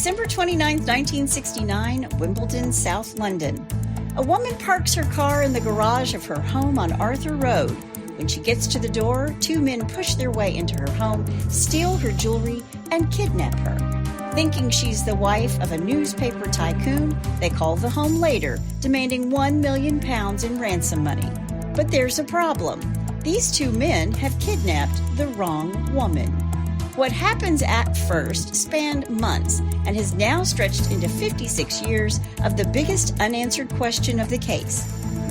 December 29th, 1969, Wimbledon, South London. A woman parks her car in the garage of her home on Arthur Road. When she gets to the door, two men push their way into her home, steal her jewelry, and kidnap her. Thinking she's the wife of a newspaper tycoon, they call the home later, demanding £1 million in ransom money. But there's a problem. These two men have kidnapped the wrong woman. What happens at first spanned months and has now stretched into 56 years of the biggest unanswered question of the case.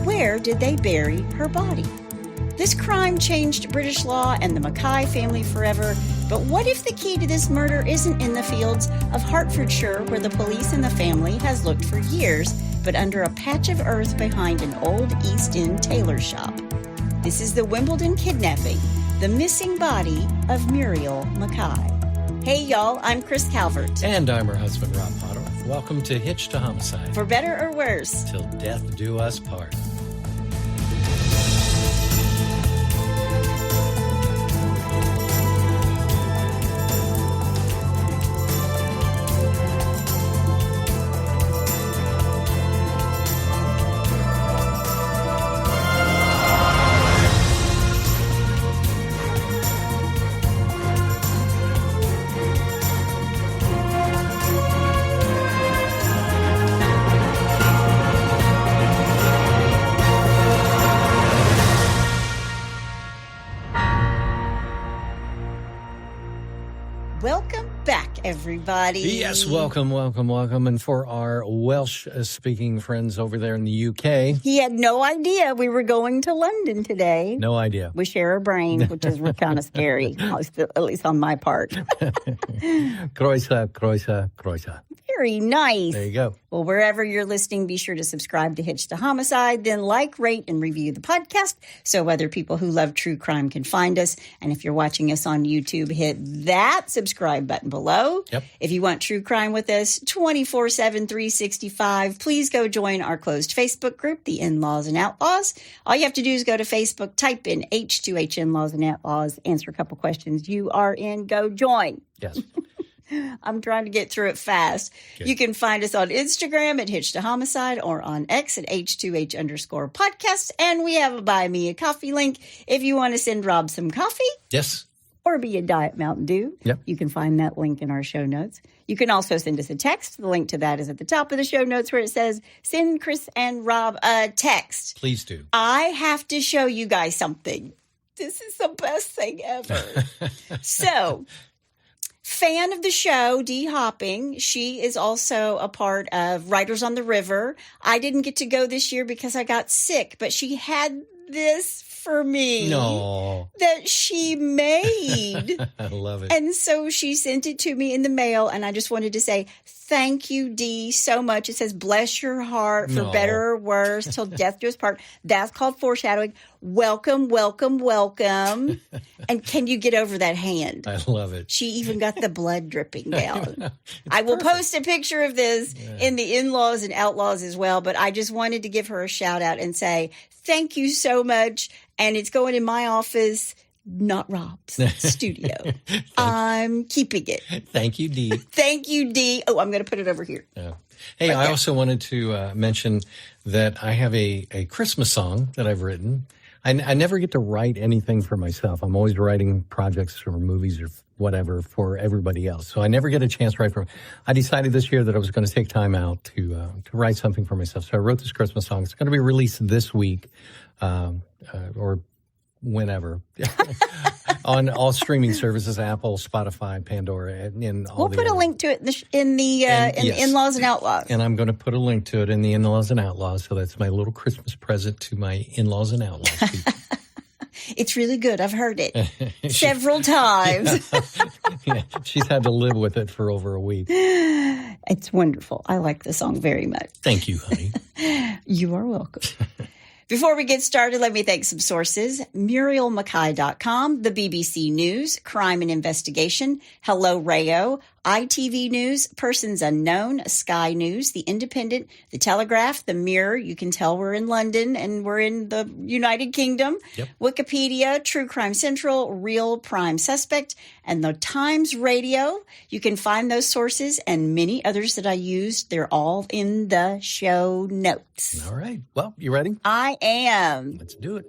Where did they bury her body? This crime changed British law and the McKay family forever, but what if the key to this murder isn't in the fields of Hertfordshire, where the police and the family has looked for years, but under a patch of earth behind an old East End tailor shop? This is the Wimbledon Kidnapping, the missing body of Muriel McKay. Hey, y'all, I'm Chris Calvert. And I'm her husband, Rob Potter. Welcome to Hitch to Homicide. For better or worse. Till death do us part. Everybody. Yes, welcome. And for our Welsh-speaking friends over there in the UK. He had no idea we were going to London today. No idea. We share a brain, which is kind of scary, at least on my part. Croeso. Very nice. There you go. Well, wherever you're listening, be sure to subscribe to Hitch to Homicide, then like, rate, and review the podcast so other people who love true crime can find us. And if you're watching us on YouTube, hit that subscribe button below. Yep. If you want true crime with us 24/7, 365, please go join our closed Facebook group, The In-Laws and Outlaws. All you have to do is go to Facebook, type in H2H In-Laws and Outlaws, answer a couple questions. You are in. Go join. Yes. I'm trying to get through it fast. Good. You can find us on Instagram at Hitch to Homicide or on X at H2H_podcast. And we have a Buy Me a Coffee link if you want to send Rob some coffee. Yes. Or be a Diet Mountain Dew. Yep. You can find that link in our show notes. You can also send us a text. The link to that is at the top of the show notes where it says, send Chris and Rob a text. Please do. I have to show you guys something. This is the best thing ever. So... fan of the show, Dee Hopping. She is also a part of Writers on the River. I didn't get to go this year because I got sick, but she had this for me that she made. I love it. And so she sent it to me in the mail, and I just wanted to say thank you, Dee, so much. It says, bless your heart for better or worse till death do us part. That's called foreshadowing. Welcome. And can you get over that hand? I love it. She even got the blood dripping down. I will post a picture of this in the In-Laws and Outlaws as well, but I just wanted to give her a shout out and say, thank you so much. And it's going in my office, not Rob's studio. I'm keeping it. Thank you, Dee. Thank you, Dee. Oh, I'm going to put it over here. Yeah. Hey, I also wanted to mention that I have a Christmas song that I've written. I never get to write anything for myself. I'm always writing projects or movies or whatever for everybody else. So I never get a chance to write for. I decided this year that I was going to take time out to write something for myself. So I wrote this Christmas song. It's going to be released this week or whenever on all streaming services, Apple, Spotify, Pandora, and all. We'll put a link to it in the In-Laws and Outlaws. And I'm going to put a link to it in the In-Laws and Outlaws. So that's my little Christmas present to my In-Laws and Outlaws people. It's really good. I've heard it several times. Yeah, she's had to live with it for over a week. It's wonderful. I like the song very much. Thank you, honey. You are welcome. Before we get started, let me thank some sources. MurielMcKay.com, the BBC News, Crime and Investigation, Hello Rayo, ITV News, Persons Unknown, Sky News, The Independent, The Telegraph, The Mirror. You can tell we're in London and we're in the United Kingdom. Yep. Wikipedia, True Crime Central, Real Prime Suspect, and The Times Radio. You can find those sources and many others that I used. They're all in the show notes. All right. Well, you ready? I am. Let's do it.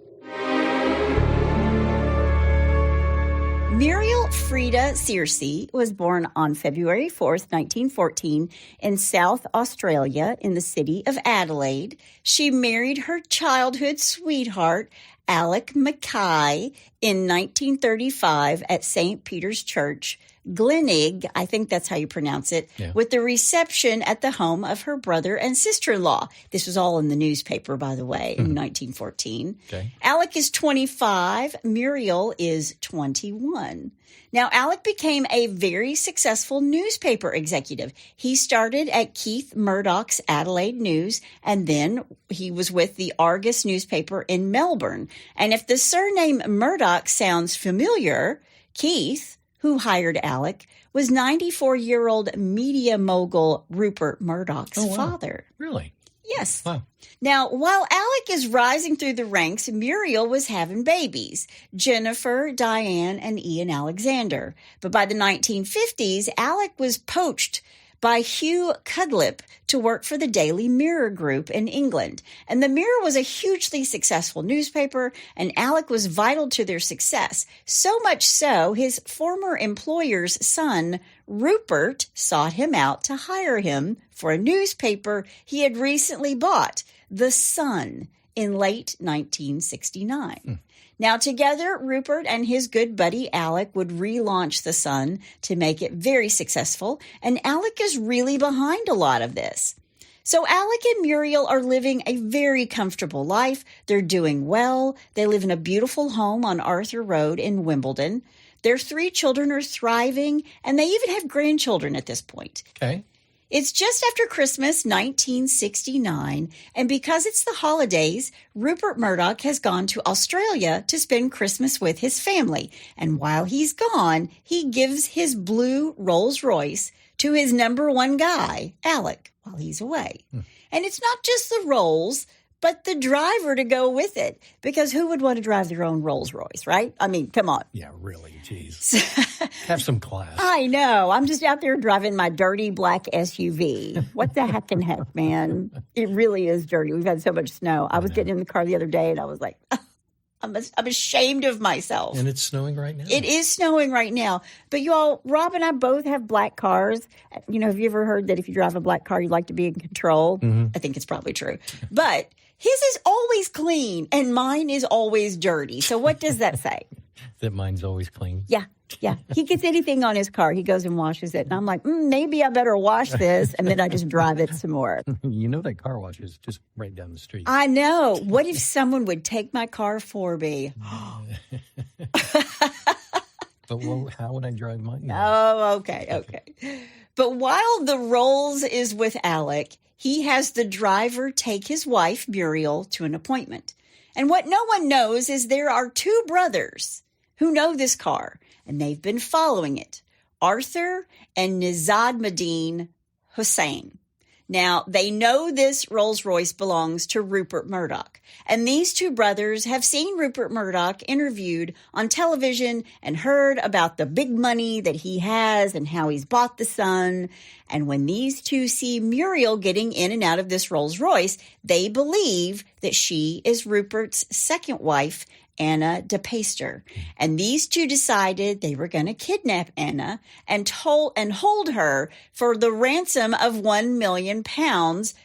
Muriel Frida Searcy was born on February 4th, 1914, in South Australia in the city of Adelaide. She married her childhood sweetheart, Alec McKay, in 1935 at St. Peter's Church, Glenig, I think that's how you pronounce it, with the reception at the home of her brother and sister-in-law. This was all in the newspaper, by the way, in 1914. Okay. Alec is 25. Muriel is 21. Now, Alec became a very successful newspaper executive. He started at Keith Murdoch's Adelaide News, and then he was with the Argus newspaper in Melbourne. And if the surname Murdoch sounds familiar, Keith, who hired Alec, was 94-year-old media mogul Rupert Murdoch's father. Really? Yes. Wow. Now, while Alec is rising through the ranks, Muriel was having babies, Jennifer, Diane, and Ian Alexander. But by the 1950s, Alec was poached by Hugh Cudlip to work for the Daily Mirror Group in England. And the Mirror was a hugely successful newspaper, and Alec was vital to their success. So much so, his former employer's son, Rupert, sought him out to hire him for a newspaper he had recently bought, The Sun, in late 1969. Now, together, Rupert and his good buddy Alec would relaunch The Sun to make it very successful, and Alec is really behind a lot of this. So Alec and Muriel are living a very comfortable life. They're doing well. They live in a beautiful home on Arthur Road in Wimbledon. Their 3 children are thriving, and they even have grandchildren at this point. Okay. It's just after Christmas, 1969, and because it's the holidays, Rupert Murdoch has gone to Australia to spend Christmas with his family. And while he's gone, he gives his blue Rolls-Royce to his number one guy, Alec, while he's away. And it's not just the Rolls, but the driver to go with it. Because who would want to drive their own Rolls-Royce, right? I mean, come on. Yeah, really, geez. Have some class. I know. I'm just out there driving my dirty black SUV. What the heck in heck, man? It really is dirty. We've had so much snow. I was getting in the car the other day, and I was like, I'm ashamed of myself. And it's snowing right now. It is snowing right now. But you all, Rob and I both have black cars. You know, have you ever heard that if you drive a black car, you like to be in control? I think it's probably true. But his is always clean, and mine is always dirty. So what does that say? That mine's always clean. Yeah. He gets anything on his car, he goes and washes it. And I'm like, maybe I better wash this. And then I just drive it some more. You know that car wash is just right down the street. I know. What if someone would take my car for me? But how would I drive mine? Oh, okay. But while the Rolls is with Alec, he has the driver take his wife, Muriel, to an appointment. And what no one knows is there are 2 brothers who know this car, and they've been following it, Arthur and Nizamodeen Hosein. Now, they know this Rolls-Royce belongs to Rupert Murdoch, and these 2 brothers have seen Rupert Murdoch interviewed on television and heard about the big money that he has and how he's bought the Sun. And when these 2 see Muriel getting in and out of this Rolls-Royce, they believe that she is Rupert's second wife, Anna de Peyster. And these 2 decided they were going to kidnap Anna and hold her for the ransom of £1 million,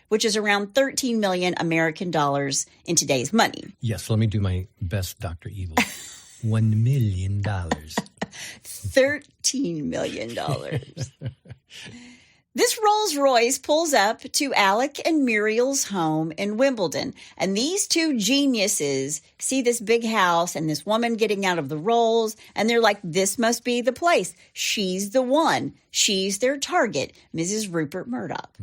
which is around 13 million American dollars in today's money. Yes, let me do my best Dr. Evil. $1 million. $13 million. This Rolls-Royce pulls up to Alec and Muriel's home in Wimbledon, and these 2 geniuses see this big house and this woman getting out of the Rolls, and they're like, this must be the place. She's the one. She's their target, Mrs. Rupert Murdoch.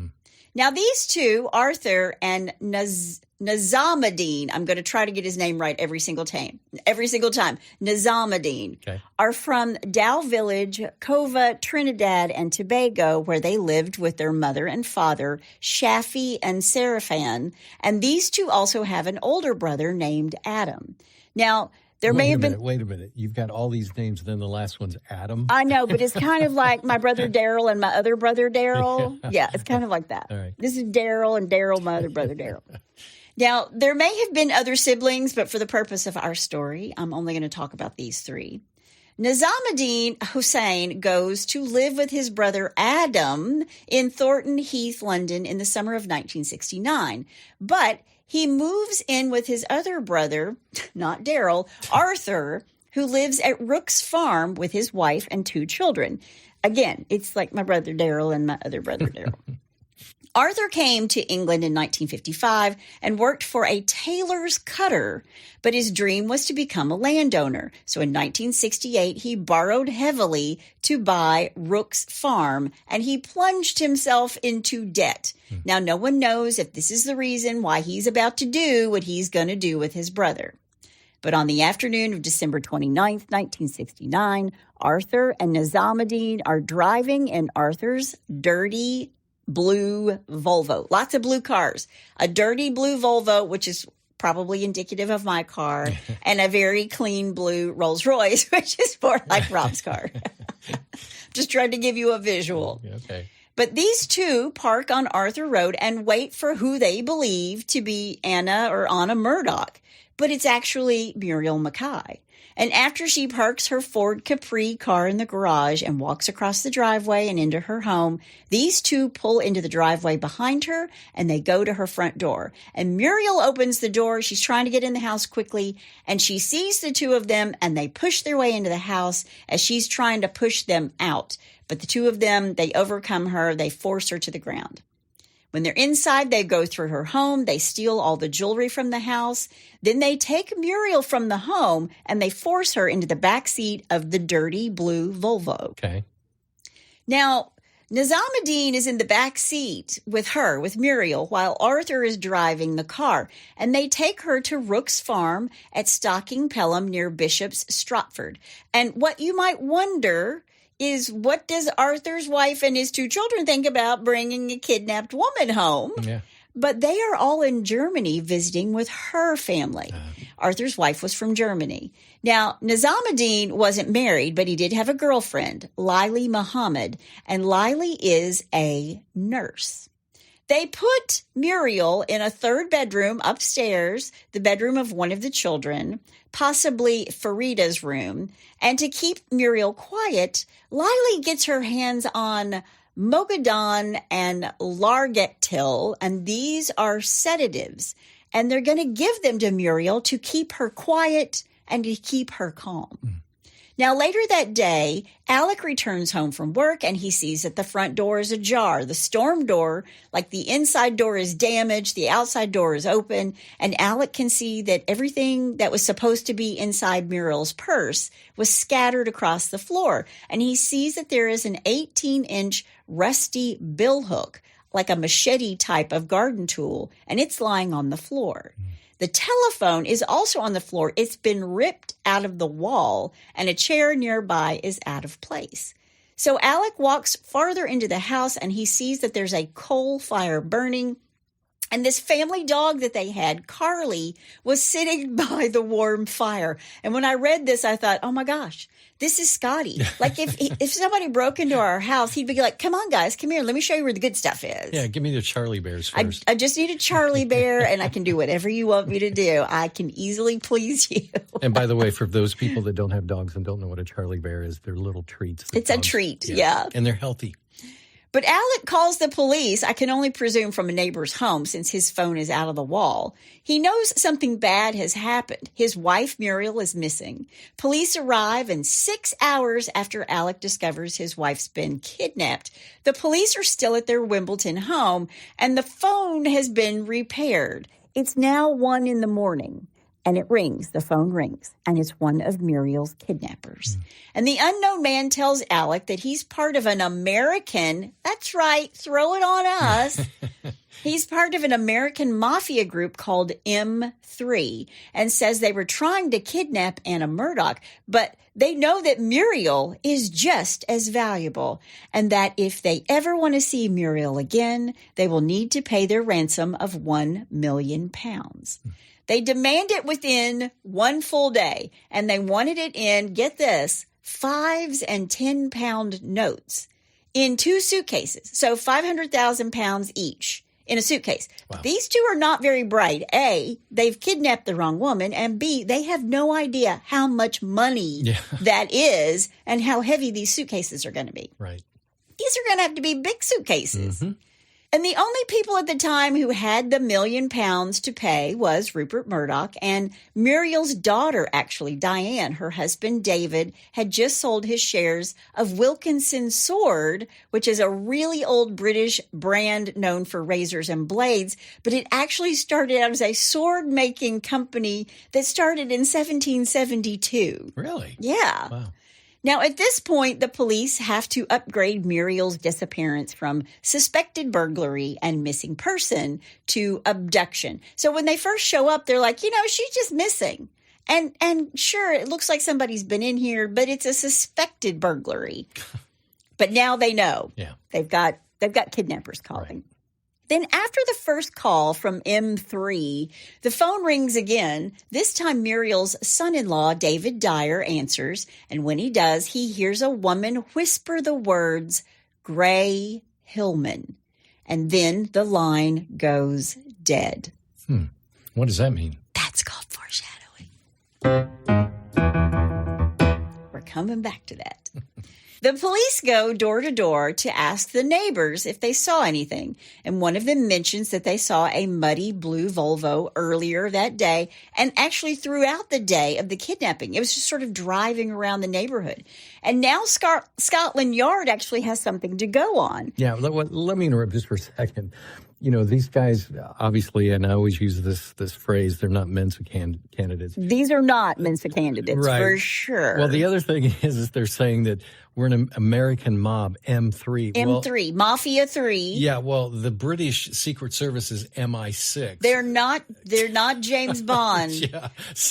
Now, these two, Arthur and Nizamodeen, I'm going to try to get his name right every single time. Nizamodeen are from Dow Village, Cova, Trinidad and Tobago, where they lived with their mother and father, Shafi and Seraphan. And these two also have an older brother named Adam. Now, Wait a minute. You've got all these names, and then the last one's Adam? I know, but it's kind of like my brother Daryl and my other brother Daryl. Yeah, it's kind of like that. All right. This is Daryl and Daryl, my other brother Daryl. Now, there may have been other siblings, but for the purpose of our story, I'm only going to talk about these three. Nizamodeen Hosein goes to live with his brother Adam in Thornton Heath, London in the summer of 1969. But he moves in with his other brother, not Daryl, Arthur, who lives at Rook's Farm with his wife and 2 children. Again, it's like my brother Daryl and my other brother Daryl. Arthur came to England in 1955 and worked for a tailor's cutter, but his dream was to become a landowner. So in 1968, he borrowed heavily to buy Rook's Farm, and he plunged himself into debt. Now, no one knows if this is the reason why he's about to do what he's going to do with his brother. But on the afternoon of December 29th, 1969, Arthur and Nizamodeen are driving in Arthur's dirty blue Volvo. Lots of blue cars. A dirty blue Volvo, which is probably indicative of my car, and a very clean blue Rolls Royce, which is more like Rob's car. Just trying to give you a visual. Okay. But these two park on Arthur Road and wait for who they believe to be Anna Murdoch. But it's actually Muriel McKay. And after she parks her Ford Capri car in the garage and walks across the driveway and into her home, these two pull into the driveway behind her and they go to her front door. And Muriel opens the door. She's trying to get in the house quickly, and she sees the two of them and they push their way into the house as she's trying to push them out. But the two of them, they overcome her. They force her to the ground. When they're inside, they go through her home. They steal all the jewelry from the house. Then they take Muriel from the home and they force her into the back seat of the dirty blue Volvo. Okay. Now, Nizamodeen is in the back seat with Muriel, while Arthur is driving the car. And they take her to Rook's Farm at Stocking Pelham near Bishop's Stratford. And what you might wonder is, what does Arthur's wife and his 2 children think about bringing a kidnapped woman home? Yeah. But they are all in Germany visiting with her family. Arthur's wife was from Germany. Now, Nizamodeen wasn't married, but he did have a girlfriend, Lily Muhammad, and Lily is a nurse. They put Muriel in a 3rd bedroom upstairs, the bedroom of one of the children, possibly Farida's room. And to keep Muriel quiet, Lily gets her hands on Mogadon and Largetil, and these are sedatives. And they're going to give them to Muriel to keep her quiet and to keep her calm. Now, later that day, Alec returns home from work and he sees that the front door is ajar. The storm door, like the inside door, is damaged. The outside door is open. And Alec can see that everything that was supposed to be inside Muriel's purse was scattered across the floor. And he sees that there is an 18-inch rusty billhook, like a machete type of garden tool, and it's lying on the floor. The telephone is also on the floor. It's been ripped out of the wall, and a chair nearby is out of place. So Alec walks farther into the house, and he sees that there's a coal fire burning. And this family dog that they had, Carly, was sitting by the warm fire. And when I read this, I thought, oh my gosh, this is Scotty. Like if somebody broke into our house, he'd be like, come on, guys, come here. Let me show you where the good stuff is. Yeah, give me the Charlie Bears first. I just need a Charlie Bear, and I can do whatever you want me to do. I can easily please you. And by the way, for those people that don't have dogs and don't know what a Charlie Bear is, they're little treats. It's a treat, yeah. And they're healthy. But Alec calls the police, I can only presume from a neighbor's home since his phone is out of the wall. He knows something bad has happened. His wife, Muriel, is missing. Police arrive, and 6 hours after Alec discovers his wife's been kidnapped, the police are still at their Wimbledon home, and the phone has been repaired. It's now 1 a.m. And it rings. The phone rings. And it's one of Muriel's kidnappers. And the unknown man tells Alec that he's part of an American, that's right, throw it on us. He's part of an American mafia group called M3 and says they were trying to kidnap Anna Murdoch, but they know that Muriel is just as valuable and that if they ever want to see Muriel again, they will need to pay their ransom of £1 million. They demand it within one full day, and they wanted it in, get this, 5 and 10-pound notes in 2 suitcases, so £500,000 each. In a suitcase. Wow. These two are not very bright. A, they've kidnapped the wrong woman, and B, they have no idea how much money that is and how heavy these suitcases are going to be. Right. These are going to have to be big suitcases. And the only people at the time who had the £1 million to pay was Rupert Murdoch and Muriel's daughter, actually, Diane. Her husband, David, had just sold his shares of Wilkinson Sword, which is a really old British brand known for razors and blades, but it actually started out as a sword-making company that started in 1772. Really? Yeah. Wow. Now, at this point, the police have to upgrade Muriel's disappearance from suspected burglary and missing person to abduction. So when they first show up, they're like, she's just missing. And sure, it looks like somebody's been in here, but it's a suspected burglary. But now they know. Yeah. They've got kidnappers calling. Right. Then after the first call from M3, the phone rings again. This time Muriel's son-in-law, David Dyer, answers. And when he does, he hears a woman whisper the words, Gray Hillman. And then the line goes dead. What does that mean? That's called foreshadowing. We're coming back to that. The police go door to door to ask the neighbors if they saw anything, and one of them mentions that they saw a muddy blue Volvo earlier that day and actually throughout the day of the kidnapping. It was just sort of driving around the neighborhood. And now Scotland Yard actually has something to go on. Yeah, let me interrupt just for a second. These guys, obviously, and I always use this phrase, they're not Mensa candidates. These are not Mensa candidates, right. For sure. Well, the other thing is they're saying that we're an American mob, M3. M3, Mafia 3. Yeah, well, the British Secret Service is MI6. They're not James Bond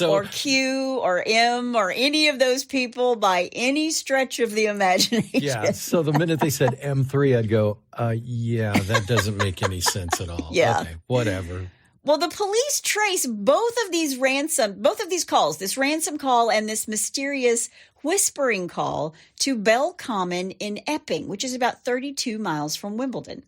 or Q or M or any of those people by any stretch of the imagination. Yeah, so the minute they said M3, I'd go, that doesn't make any sense at all. Yeah. Okay, whatever. Well, the police trace both of these calls, this ransom call and this mysterious whispering call, to Bell Common in Epping, which is about 32 miles from Wimbledon.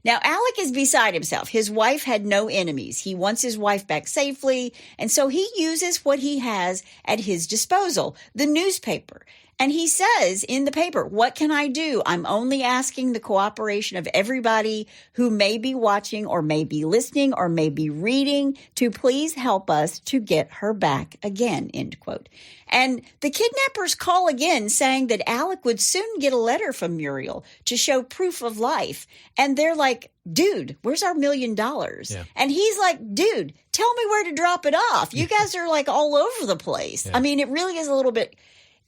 Now, Alec is beside himself. His wife had no enemies. He wants his wife back safely, and so he uses what he has at his disposal, the newspaper. And he says in the paper, what can I do? I'm only asking the cooperation of everybody who may be watching or may be listening or may be reading to please help us to get her back again, end quote. And the kidnappers call again saying that Alec would soon get a letter from Muriel to show proof of life. And they're like, dude, where's our $1 million? Yeah. And he's like, dude, tell me where to drop it off. You guys are like all over the place. Yeah. I mean, it really is a little bit...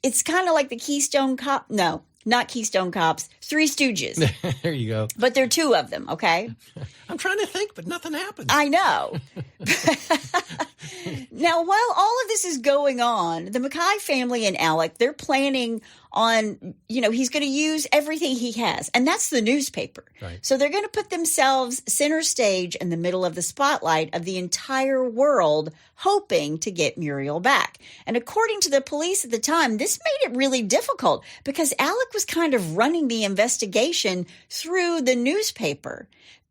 It's kind of like the Keystone Cop. No, not Keystone Cops. Three Stooges. There you go. But there are two of them, okay? I'm trying to think, but nothing happens. I know. Now, while all of this is going on, the McKay family and Alec, they're planning on, he's going to use everything he has. And that's the newspaper. Right. So they're going to put themselves center stage in the middle of the spotlight of the entire world, hoping to get Muriel back. And according to the police at the time, this made it really difficult because Alec was kind of running the investigation through the newspaper.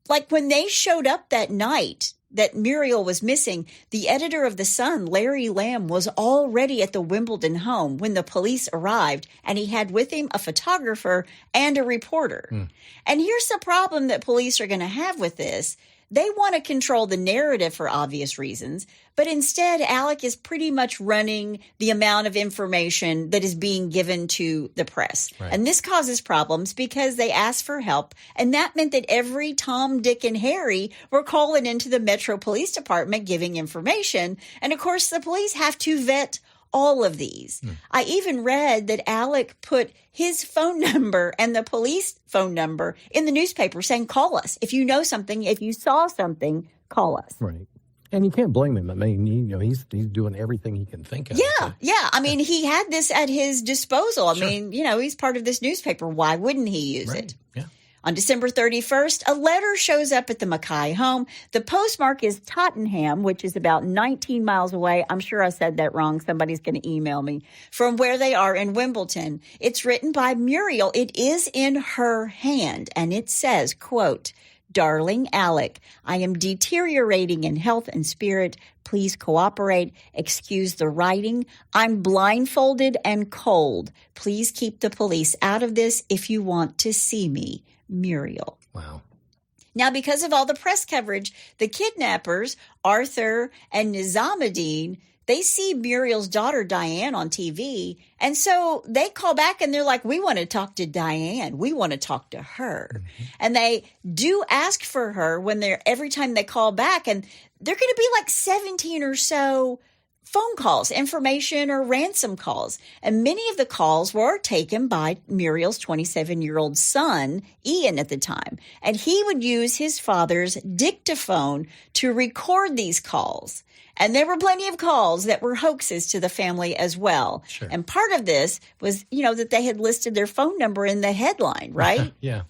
Like when they showed up that night that Muriel was missing, the editor of The Sun, Larry Lamb, was already at the Wimbledon home when the police arrived, and he had with him a photographer and a reporter. And here's the problem that police are going to have with this. They want to control the narrative for obvious reasons, but instead, Alec is pretty much running the amount of information that is being given to the press. Right. And this causes problems because they asked for help, and that meant that every Tom, Dick, and Harry were calling into the Metro Police Department giving information. And of course, the police have to vet all of these. I even read that Alec put his phone number and the police phone number in the newspaper saying, call us. If you know something, if you saw something, call us. Right. And you can't blame him. I mean, he's doing everything he can think of. Yeah. I mean, he had this at his disposal. I mean, he's part of this newspaper. Why wouldn't he use it? Yeah. On December 31st, a letter shows up at the McKay home. The postmark is Tottenham, which is about 19 miles away. I'm sure I said that wrong. Somebody's going to email me. From where they are in Wimbledon. It's written by Muriel. It is in her hand, and it says, quote, "Darling Alec, I am deteriorating in health and spirit. Please cooperate. Excuse the writing. I'm blindfolded and cold. Please keep the police out of this if you want to see me. Muriel." Wow. Now, because of all the press coverage, the kidnappers, Arthur and Nizamodeen, they see Muriel's daughter, Diane, on TV. And so they call back and they're like, we want to talk to Diane. We want to talk to her. Mm-hmm. And they do ask for her every time they call back. And they're going to be like 17 or so phone calls, information or ransom calls. And many of the calls were taken by Muriel's 27-year-old son, Ian, at the time. And he would use his father's dictaphone to record these calls. And there were plenty of calls that were hoaxes to the family as well. Sure. And part of this was, that they had listed their phone number in the headline, right? Yeah.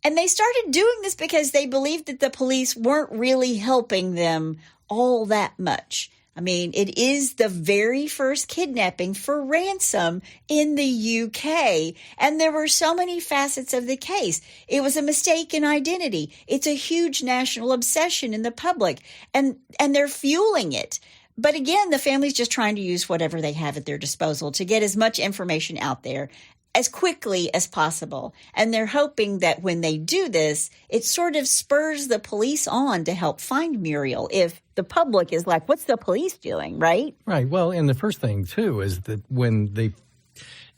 And they started doing this because they believed that the police weren't really helping them all that much. I mean, it is the very first kidnapping for ransom in the UK. And there were so many facets of the case. It was a mistake in identity. It's a huge national obsession in the public. And they're fueling it. But again, the family's just trying to use whatever they have at their disposal to get as much information out there as quickly as possible. And they're hoping that when they do this, it sort of spurs the police on to help find Muriel if the public is like, what's the police doing, right? Right. Well, and the first thing, too, is that when they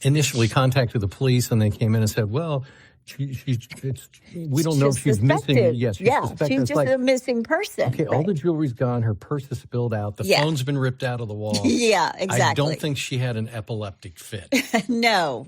initially contacted the police and they came in and said, well, we don't know if she's missing. Yes, she's just a missing person. Okay, right. All the jewelry's gone. Her purse is spilled out. The phone's been ripped out of the wall. Yeah, exactly. I don't think she had an epileptic fit. No.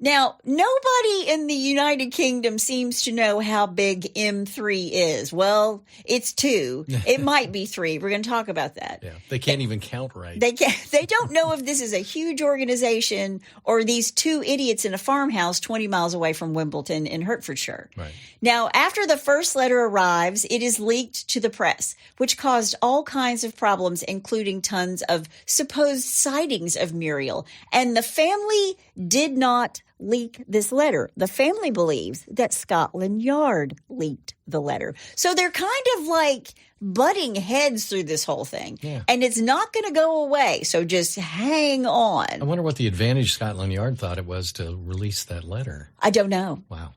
Now, nobody in the United Kingdom seems to know how big M3 is. Well, it's 2. It might be 3. We're going to talk about that. Yeah, they can't even count right. They don't know if this is a huge organization or these 2 idiots in a farmhouse 20 miles away from Wimbledon in Hertfordshire. Right. Now, after the first letter arrives, it is leaked to the press, which caused all kinds of problems, including tons of supposed sightings of Muriel. And the family did not leak this letter. The family believes that Scotland Yard leaked the letter. So they're kind of like butting heads through this whole thing. Yeah. And it's not going to go away. So just hang on. I wonder what the advantage Scotland Yard thought it was to release that letter. I don't know. Wow.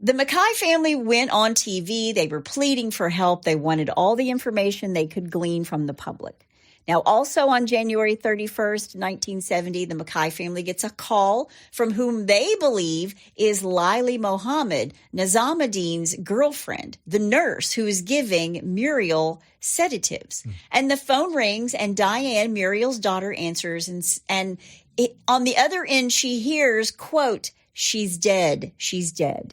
The McKay family went on TV. They were pleading for help. They wanted all the information they could glean from the public. Now, also on January 31st, 1970, the McKay family gets a call from whom they believe is Laili Mohammed, Nizamodeen's girlfriend, the nurse who is giving Muriel sedatives. And the phone rings, and Diane, Muriel's daughter, answers, and on the other end, she hears, quote, "She's dead,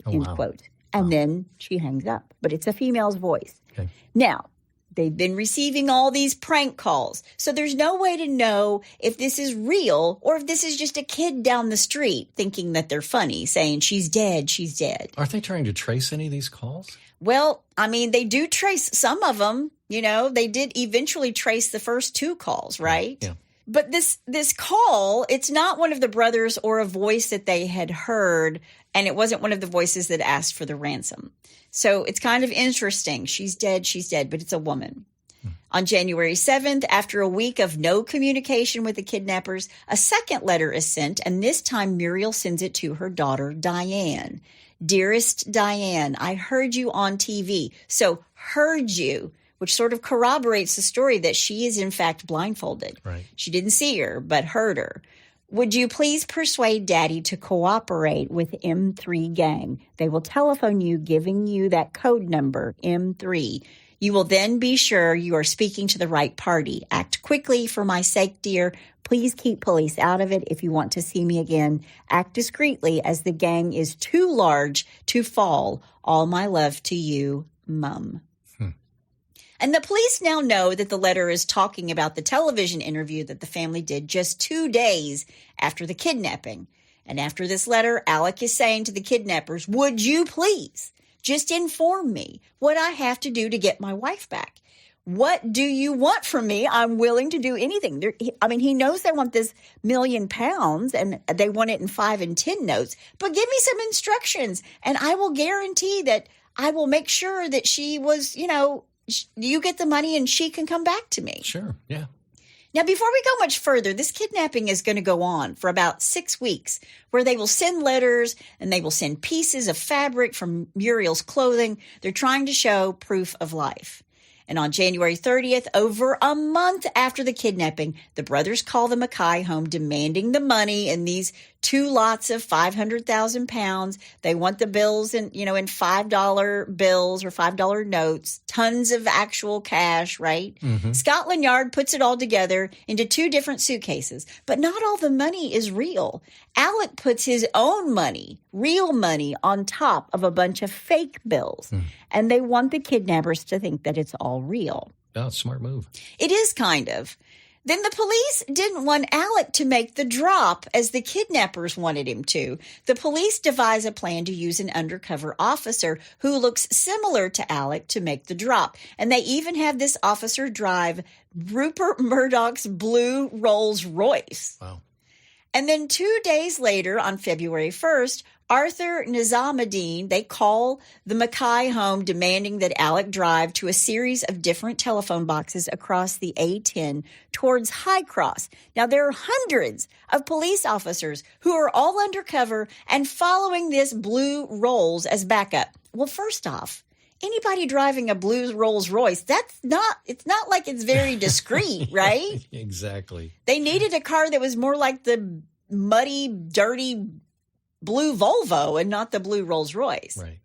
end quote. And then she hangs up. But it's a female's voice. Okay. Now, they've been receiving all these prank calls. So there's no way to know if this is real or if this is just a kid down the street thinking that they're funny, saying, she's dead. Are they trying to trace any of these calls? Well, I mean, they do trace some of them. They did eventually trace the first 2 calls, right? Yeah. But this call, it's not one of the brothers or a voice that they had heard, and it wasn't one of the voices that asked for the ransom. So it's kind of interesting. She's dead, but it's a woman. On January 7th, after a week of no communication with the kidnappers, a second letter is sent, and this time Muriel sends it to her daughter, Diane. Dearest Diane, I heard you on TV. So heard you, which sort of corroborates the story that she is in fact blindfolded. Right. She didn't see her, but heard her. Would you please persuade Daddy to cooperate with M3 gang? They will telephone you, giving you that code number, M3. You will then be sure you are speaking to the right party. Act quickly for my sake, dear. Please keep police out of it. If you want to see me again, act discreetly as the gang is too large to fall. All my love to you, Mum. And the police now know that the letter is talking about the television interview that the family did just 2 days after the kidnapping. And after this letter, Alec is saying to the kidnappers, would you please just inform me what I have to do to get my wife back? What do you want from me? I'm willing to do anything. He knows they want this £1 million and they want it in 5 and 10 notes, but give me some instructions and I will guarantee that I will make sure that she was, you get the money and she can come back to me. Sure, yeah. Now, before we go much further, this kidnapping is going to go on for about 6 weeks, where they will send letters and they will send pieces of fabric from Muriel's clothing. They're trying to show proof of life. And on January 30th, over a month after the kidnapping, the brothers call the McKay home demanding the money in these 2 lots of £500,000. They want the bills in $5 bills or $5 notes, tons of actual cash, right? Mm-hmm. Scotland Yard puts it all together into 2 different suitcases, but not all the money is real. Alec puts his own money, real money, on top of a bunch of fake bills, and they want the kidnappers to think that it's all real. Oh, smart move. It is kind of. Then the police didn't want Alec to make the drop as the kidnappers wanted him to. The police devise a plan to use an undercover officer who looks similar to Alec to make the drop. And they even have this officer drive Rupert Murdoch's blue Rolls Royce. Wow. And then 2 days later, on February 1st, Arthur and Nizamodeen, they call the McKay home demanding that Alec drive to a series of different telephone boxes across the A10 towards High Cross. Now, there are hundreds of police officers who are all undercover and following this blue Rolls as backup. Well, first off, anybody driving a blue Rolls Royce, it's not like it's very discreet, right? Exactly. They needed a car that was more like the muddy, dirty blue Volvo and not the blue Rolls Royce. Right.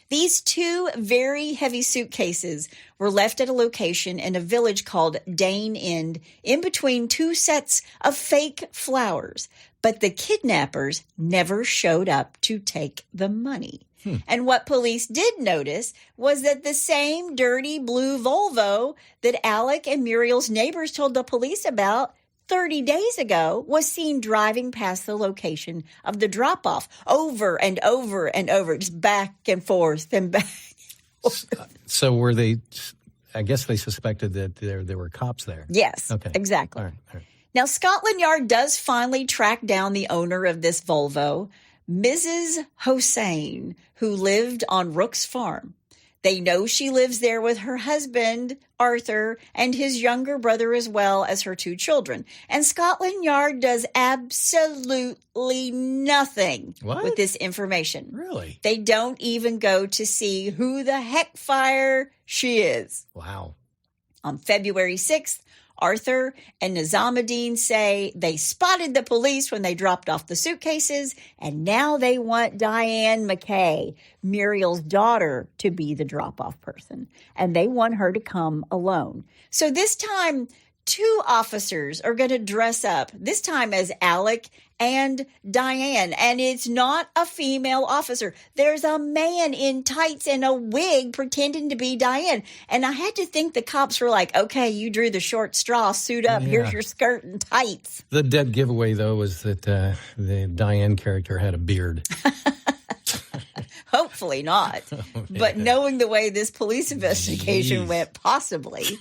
These 2 very heavy suitcases were left at a location in a village called Dane End in between 2 sets of fake flowers. But the kidnappers never showed up to take the money. And what police did notice was that the same dirty blue Volvo that Alec and Muriel's neighbors told the police about 30 days ago was seen driving past the location of the drop-off over and over and over, just back and forth and back. So were they, I guess they suspected that there were cops there. Yes, okay. Exactly. All right. Now, Scotland Yard does finally track down the owner of this Volvo, Mrs. Hosein, who lived on Rook's Farm. They know she lives there with her husband, Arthur, and his younger brother as well as her 2 children. And Scotland Yard does absolutely nothing with this information. Really? They don't even go to see who the heck fire she is. Wow. On February 6th, Arthur and Nizamodeen say they spotted the police when they dropped off the suitcases, and now they want Diane McKay, Muriel's daughter, to be the drop-off person, and they want her to come alone. So this time, 2 officers are going to dress up, this time as Alec and Diane, and it's not a female officer. There's a man in tights and a wig pretending to be Diane. And I had to think the cops were like, okay, you drew the short straw, suit up, here's your skirt and tights. The dead giveaway, though, was that the Diane character had a beard. Hopefully not. But knowing the way this police investigation went, possibly.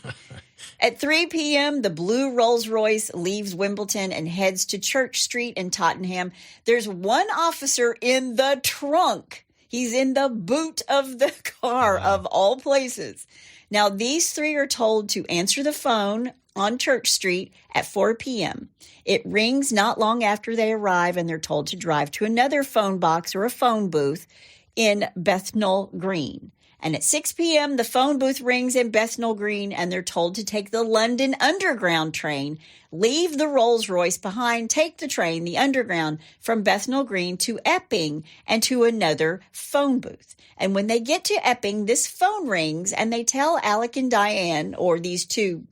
At 3 p.m., the blue Rolls Royce leaves Wimbledon and heads to Church Street in Tottenham. There's one officer in the trunk. He's in the boot of the car, of all places. Now, these 3 are told to answer the phone on Church Street at 4 p.m. It rings not long after they arrive, and they're told to drive to another phone box or a phone booth in Bethnal Green. And at 6 p.m., the phone booth rings in Bethnal Green, and they're told to take the London Underground train, leave the Rolls-Royce behind, take the train, the Underground, from Bethnal Green to Epping and to another phone booth. And when they get to Epping, this phone rings, and they tell Alec and Diane, or these two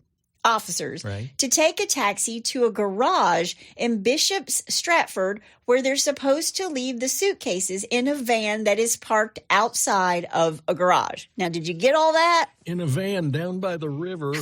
officers, to take a taxi to a garage in Bishop's Stratford, where they're supposed to leave the suitcases in a van that is parked outside of a garage. Now, did you get all that? In a van down by the river.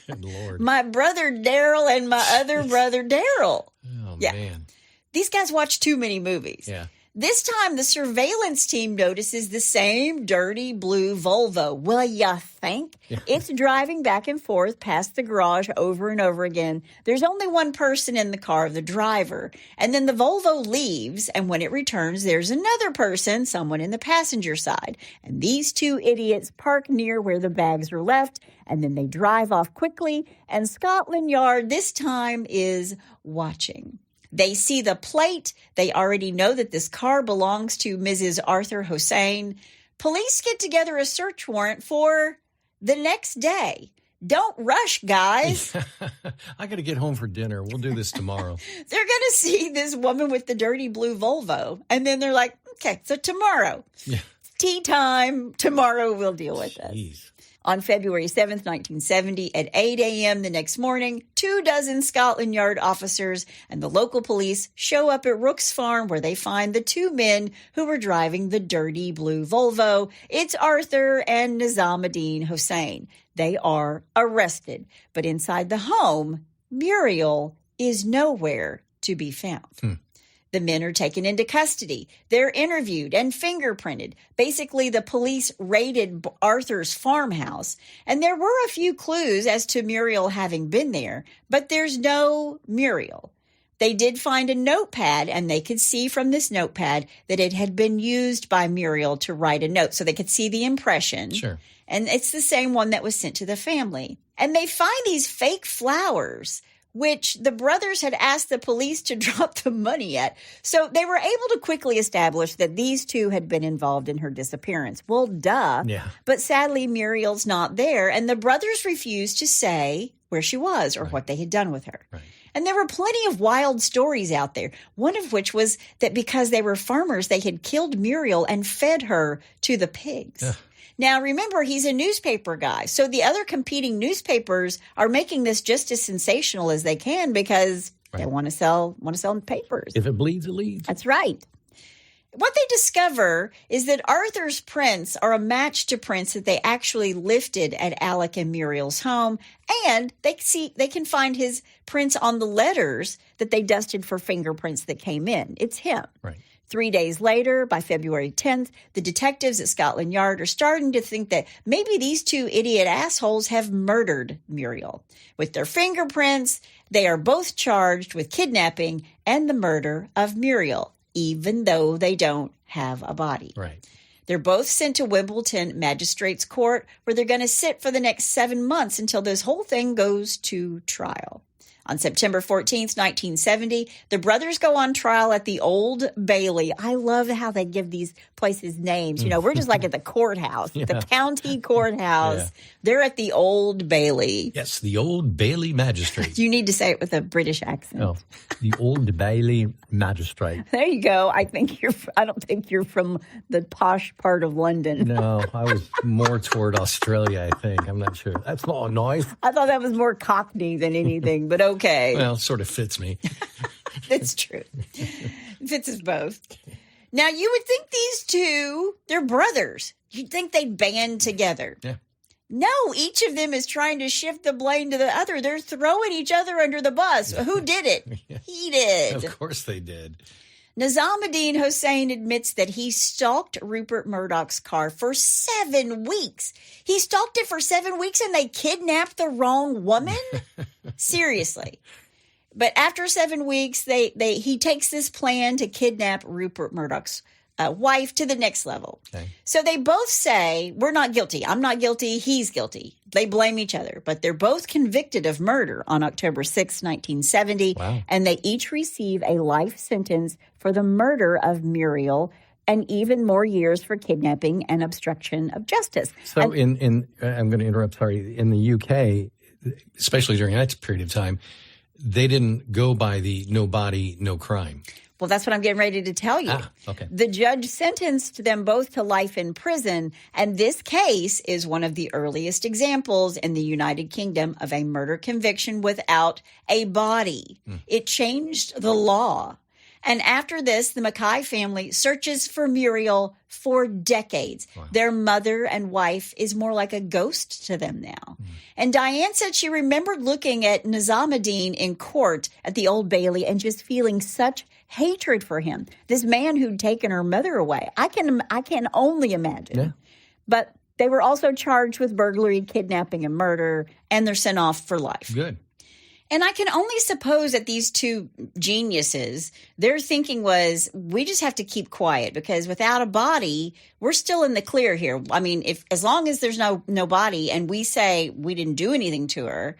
Good Lord. My brother Daryl and my other brother Daryl. Oh, man. These guys watch too many movies. Yeah. This time, the surveillance team notices the same dirty blue Volvo. Well, you think? It's driving back and forth past the garage over and over again. There's only one person in the car, the driver. And then the Volvo leaves, and when it returns, there's another person, someone in the passenger side. And these two idiots park near where the bags are left, and then they drive off quickly, and Scotland Yard this time is watching. They see the plate. They already know that this car belongs to Mrs. Arthur Hosein. Police get together a search warrant for the next day. Don't rush, guys. I got to get home for dinner. We'll do this tomorrow. They're going to see this woman with the dirty blue Volvo. And then they're like, okay, so tomorrow. Yeah. Tea time. Tomorrow we'll deal with this. On February 7th, 1970, at 8 a.m. the next morning, 24 Scotland Yard officers and the local police show up at Rook's Farm, where they find the two men who were driving the dirty blue Volvo. It's Arthur and Nizamodeen Hosein. They are arrested. But inside the home, Muriel is nowhere to be found. The men are taken into custody. They're interviewed and fingerprinted. Basically, the police raided Arthur's farmhouse, and there were a few clues as to Muriel having been there, but there's no Muriel. They did find a notepad, and they could see from this notepad that it had been used by Muriel to write a note, so they could see the impression. Sure. And it's the same one that was sent to the family. And they find these fake flowers, which the brothers had asked the police to drop the money at. So they were able to quickly establish that these two had been involved in her disappearance. Well, duh. Yeah. But sadly, Muriel's not there, and the brothers refused to say where she was or what they had done with her. Right. And there were plenty of wild stories out there, one of which was that because they were farmers, they had killed Muriel and fed her to the pigs. Ugh. Now, remember, he's a newspaper guy. So the other competing newspapers are making this just as sensational as they can because they want to sell papers. If it bleeds, it leads. That's right. What they discover is that Arthur's prints are a match to prints that they actually lifted at Alec and Muriel's home, and they can find his prints on the letters that they dusted for fingerprints that came in. It's him. Right. 3 days later, by February 10th, the detectives at Scotland Yard are starting to think that maybe these two idiot assholes have murdered Muriel. With their fingerprints, they are both charged with kidnapping and the murder of Muriel, even though they don't have a body. Right. They're both sent to Wimbledon Magistrates Court, where they're going to sit for the next 7 months until this whole thing goes to trial. On September 14th, 1970, the brothers go on trial at the Old Bailey. I love how they give these places names. You know, we're just like at the courthouse, the county courthouse. Yeah. They're at the Old Bailey. Yes, the Old Bailey Magistrate. You need to say it with a British accent. Oh, the Old Bailey Magistrate. There you go. I don't think you're from the posh part of London. No, I was more toward Australia, I think. I'm not sure. That's not nice. I thought that was more Cockney than anything, but okay. Well, it sort of fits me. That's true. It fits us both. Now, you would think these two, they're brothers. You'd think they'd band together. Yeah. No, each of them is trying to shift the blame to the other. They're throwing each other under the bus. Who did it? Yeah. He did. Of course they did. Nizamodeen Hosein admits that he stalked Rupert Murdoch's car for 7 weeks. He stalked it for 7 weeks and they kidnapped the wrong woman? Seriously. But after 7 weeks, he takes this plan to kidnap Rupert Murdoch's wife to the next level. Okay. So they both say, we're not guilty. I'm not guilty. He's guilty. They blame each other, but they're both convicted of murder on October 6, 1970. Wow. And they each receive a life sentence for the murder of Muriel and even more years for kidnapping and obstruction of justice. So I'm going to interrupt, sorry, in the UK, especially during that period of time, they didn't go by the no body, no crime. Well, that's what I'm getting ready to tell you. Okay. The judge sentenced them both to life in prison, and this case is one of the earliest examples in the United Kingdom of a murder conviction without a body. It changed the law. And after this, the McKay family searches for Muriel for decades. Wow. Their mother and wife is more like a ghost to them now. And Diane said she remembered looking at Nizamodeen in court at the Old Bailey and just feeling such hatred for him. This man who'd taken her mother away. I can only imagine. Yeah. But they were also charged with burglary, kidnapping, and murder, and they're sent off for life. Good. And I can only suppose that these two geniuses, their thinking was, we just have to keep quiet because without a body, we're still in the clear here. I mean, as long as there's no body and we say we didn't do anything to her,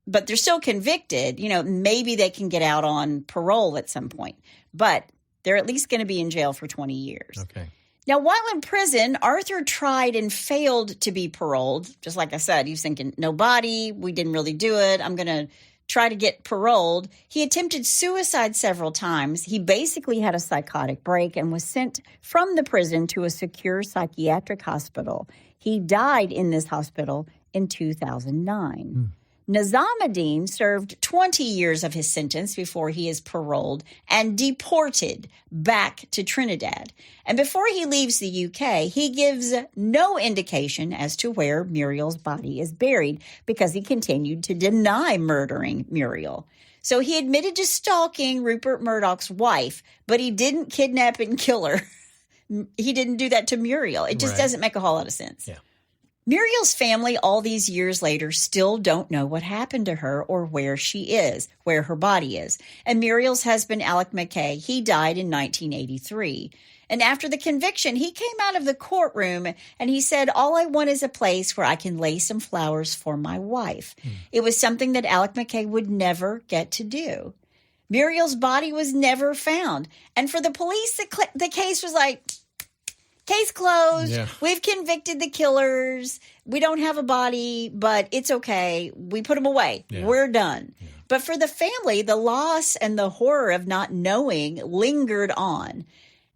but they're still convicted, maybe they can get out on parole at some point. But they're at least going to be in jail for 20 years. Okay. Now, while in prison, Arthur tried and failed to be paroled. Just like I said, he was thinking, no body, we didn't really do it. I'm going to try to get paroled. He attempted suicide several times. He basically had a psychotic break and was sent from the prison to a secure psychiatric hospital. He died in this hospital in 2009. Nizamodeen served 20 years of his sentence before he is paroled and deported back to Trinidad. And before he leaves the UK, he gives no indication as to where Muriel's body is buried because he continued to deny murdering Muriel. So he admitted to stalking Rupert Murdoch's wife, but he didn't kidnap and kill her. He didn't do that to Muriel. It just doesn't make a whole lot of sense. Yeah. Muriel's family, all these years later, still don't know what happened to her or where she is, where her body is. And Muriel's husband, Alec McKay, he died in 1983. And after the conviction, he came out of the courtroom and he said, all I want is a place where I can lay some flowers for my wife. It was something that Alec McKay would never get to do. Muriel's body was never found. And for the police, the case was like, case closed. Yeah. We've convicted the killers. We don't have a body, but it's okay. We put them away. Yeah. We're done. Yeah. But for the family, the loss and the horror of not knowing lingered on.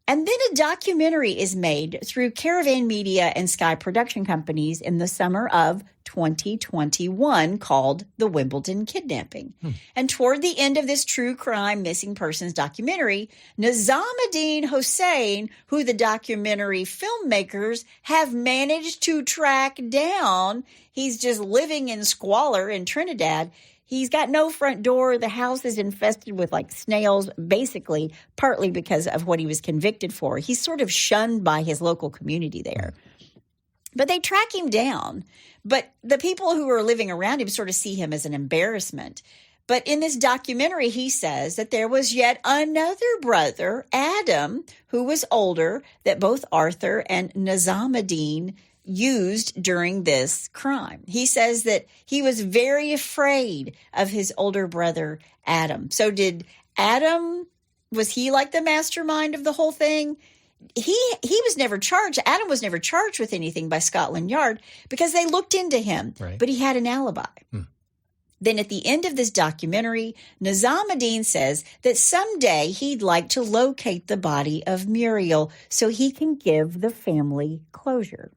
And then a documentary is made through Caravan Media and Sky Production Companies in the summer of 2021 called The Wimbledon Kidnapping. And toward the end of this true crime missing persons documentary, Nizamodeen Hosein, who the documentary filmmakers have managed to track down, he's just living in squalor in Trinidad. He's got no front door. The house is infested with snails, basically, partly because of what he was convicted for. He's sort of shunned by his local community there. But they track him down. But the people who are living around him sort of see him as an embarrassment. But in this documentary, he says that there was yet another brother, Adam, who was older, that both Arthur and Nizamodeen used during this crime. He says that he was very afraid of his older brother, Adam. So was he like the mastermind of the whole thing? He was never charged. Adam was never charged with anything by Scotland Yard because they looked into him, but he had an alibi. Then at the end of this documentary, Nizamodeen says that someday he'd like to locate the body of Muriel so he can give the family closure.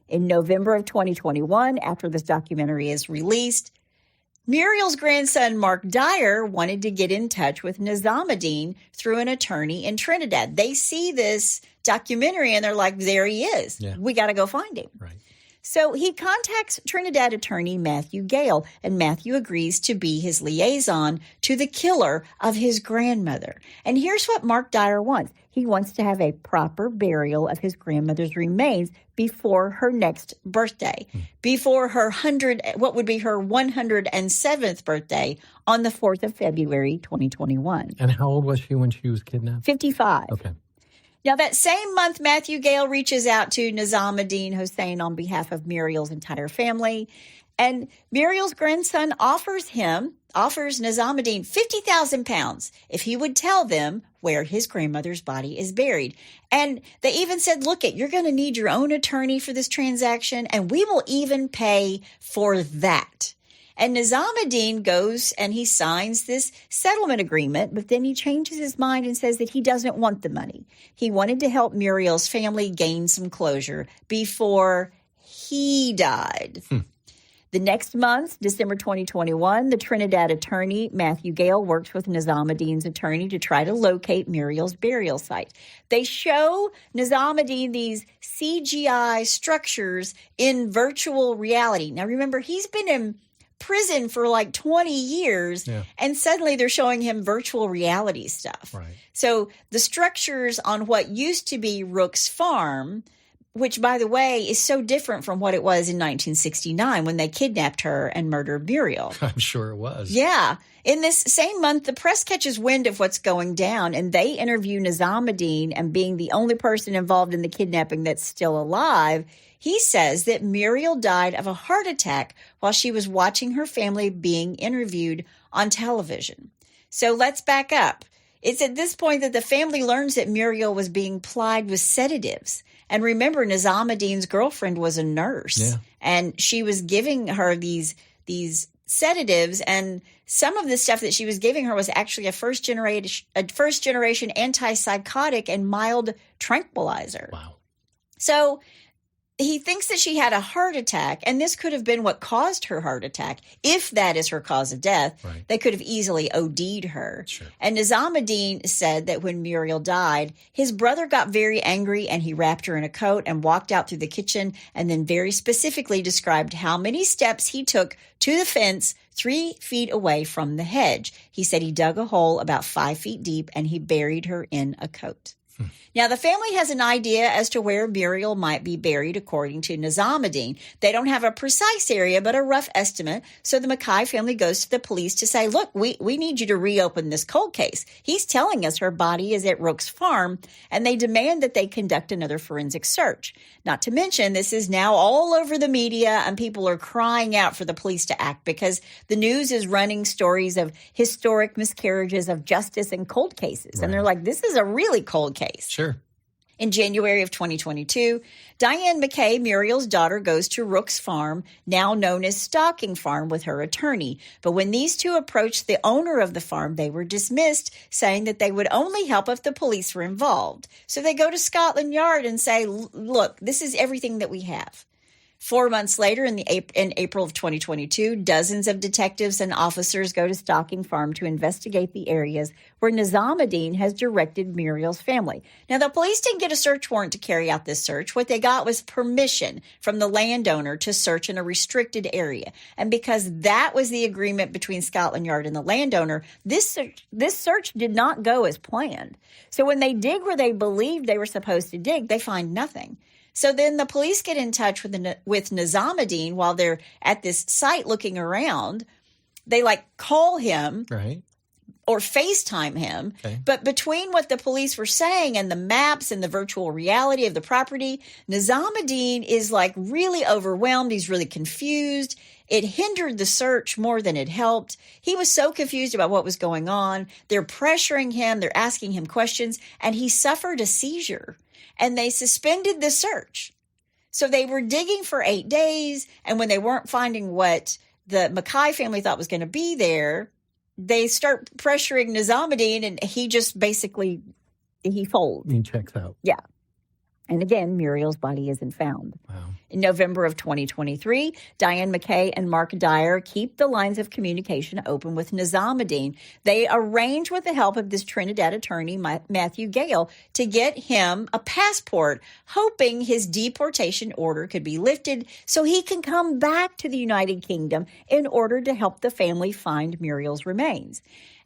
In November of 2021, after this documentary is released, Muriel's grandson, Mark Dyer, wanted to get in touch with Nizamodeen through an attorney in Trinidad. They see this documentary and they're like, there he is. Yeah. We got to go find him. Right. So he contacts Trinidad attorney Matthew Gale, and Matthew agrees to be his liaison to the killer of his grandmother. And here's what Mark Dyer wants. He wants to have a proper burial of his grandmother's remains before her next birthday, before her 107th birthday on the 4th of February, 2021. And how old was she when she was kidnapped? 55. Okay. Now, that same month, Matthew Gale reaches out to Nizamodeen Hosein on behalf of Muriel's entire family. And Muriel's grandson offers Nizamodeen 50,000 pounds if he would tell them where his grandmother's body is buried. And they even said, look, you're going to need your own attorney for this transaction, and we will even pay for that. And Nizamodeen goes and he signs this settlement agreement, but then he changes his mind and says that he doesn't want the money. He wanted to help Muriel's family gain some closure before he died. The next month, December 2021, the Trinidad attorney, Matthew Gale, works with Nizamodeen's attorney to try to locate Muriel's burial site. They show Nizamodeen these CGI structures in virtual reality. Now, remember, he's been in prison for like 20 years, and suddenly they're showing him virtual reality stuff. Right. So the structures on what used to be Rook's farm, which, by the way, is so different from what it was in 1969 when they kidnapped her and murdered Muriel. I'm sure it was. Yeah. In this same month, the press catches wind of what's going down, and they interview Nizamodeen, and being the only person involved in the kidnapping that's still alive, he says that Muriel died of a heart attack while she was watching her family being interviewed on television. So let's back up. It's at this point that the family learns that Muriel was being plied with sedatives. And remember, Nizamodeen's girlfriend was a nurse, and she was giving her these sedatives, and some of the stuff that she was giving her was actually a first generation antipsychotic and mild tranquilizer. Wow. So he thinks that she had a heart attack, and this could have been what caused her heart attack. If that is her cause of death, they could have easily OD'd her. Sure. And Nizamodeen said that when Muriel died, his brother got very angry, and he wrapped her in a coat and walked out through the kitchen, and then very specifically described how many steps he took to the fence 3 feet away from the hedge. He said he dug a hole about 5 feet deep, and he buried her in a coat. Now, the family has an idea as to where Muriel might be buried, according to Nizamodeen. They don't have a precise area, but a rough estimate. So the McKay family goes to the police to say, look, we need you to reopen this cold case. He's telling us her body is at Rook's farm, and they demand that they conduct another forensic search. Not to mention, this is now all over the media, and people are crying out for the police to act because the news is running stories of historic miscarriages of justice in cold cases. And they're like, this is a really cold case. Sure. In January of 2022, Diane McKay, Muriel's daughter, goes to Rook's farm, now known as Stalking Farm, with her attorney. But when these two approached the owner of the farm, they were dismissed, saying that they would only help if the police were involved. So they go to Scotland Yard and say, look, this is everything that we have. 4 months later, in April of 2022, dozens of detectives and officers go to Stalking Farm to investigate the areas where Nizamodeen has directed Muriel's family. Now, the police didn't get a search warrant to carry out this search. What they got was permission from the landowner to search in a restricted area. And because that was the agreement between Scotland Yard and the landowner, this search did not go as planned. So when they dig where they believed they were supposed to dig, they find nothing. So then the police get in touch with Nizamodeen while they're at this site looking around. They call him or FaceTime him. Okay. But between what the police were saying and the maps and the virtual reality of the property, Nizamodeen is really overwhelmed. He's really confused. It hindered the search more than it helped. He was so confused about what was going on. They're pressuring him. They're asking him questions, and he suffered a seizure. And they suspended the search. So they were digging for 8 days, and when they weren't finding what the McKay family thought was going to be there, they start pressuring Nizamodeen, and he just basically, he folds. He checks out. Yeah. And again, Muriel's body isn't found. Wow. In November of 2023, Diane McKay and Mark Dyer keep the lines of communication open with Nizamodeen. They arrange, with the help of this Trinidad attorney, Matthew Gale, to get him a passport, hoping his deportation order could be lifted so he can come back to the United Kingdom in order to help the family find Muriel's remains.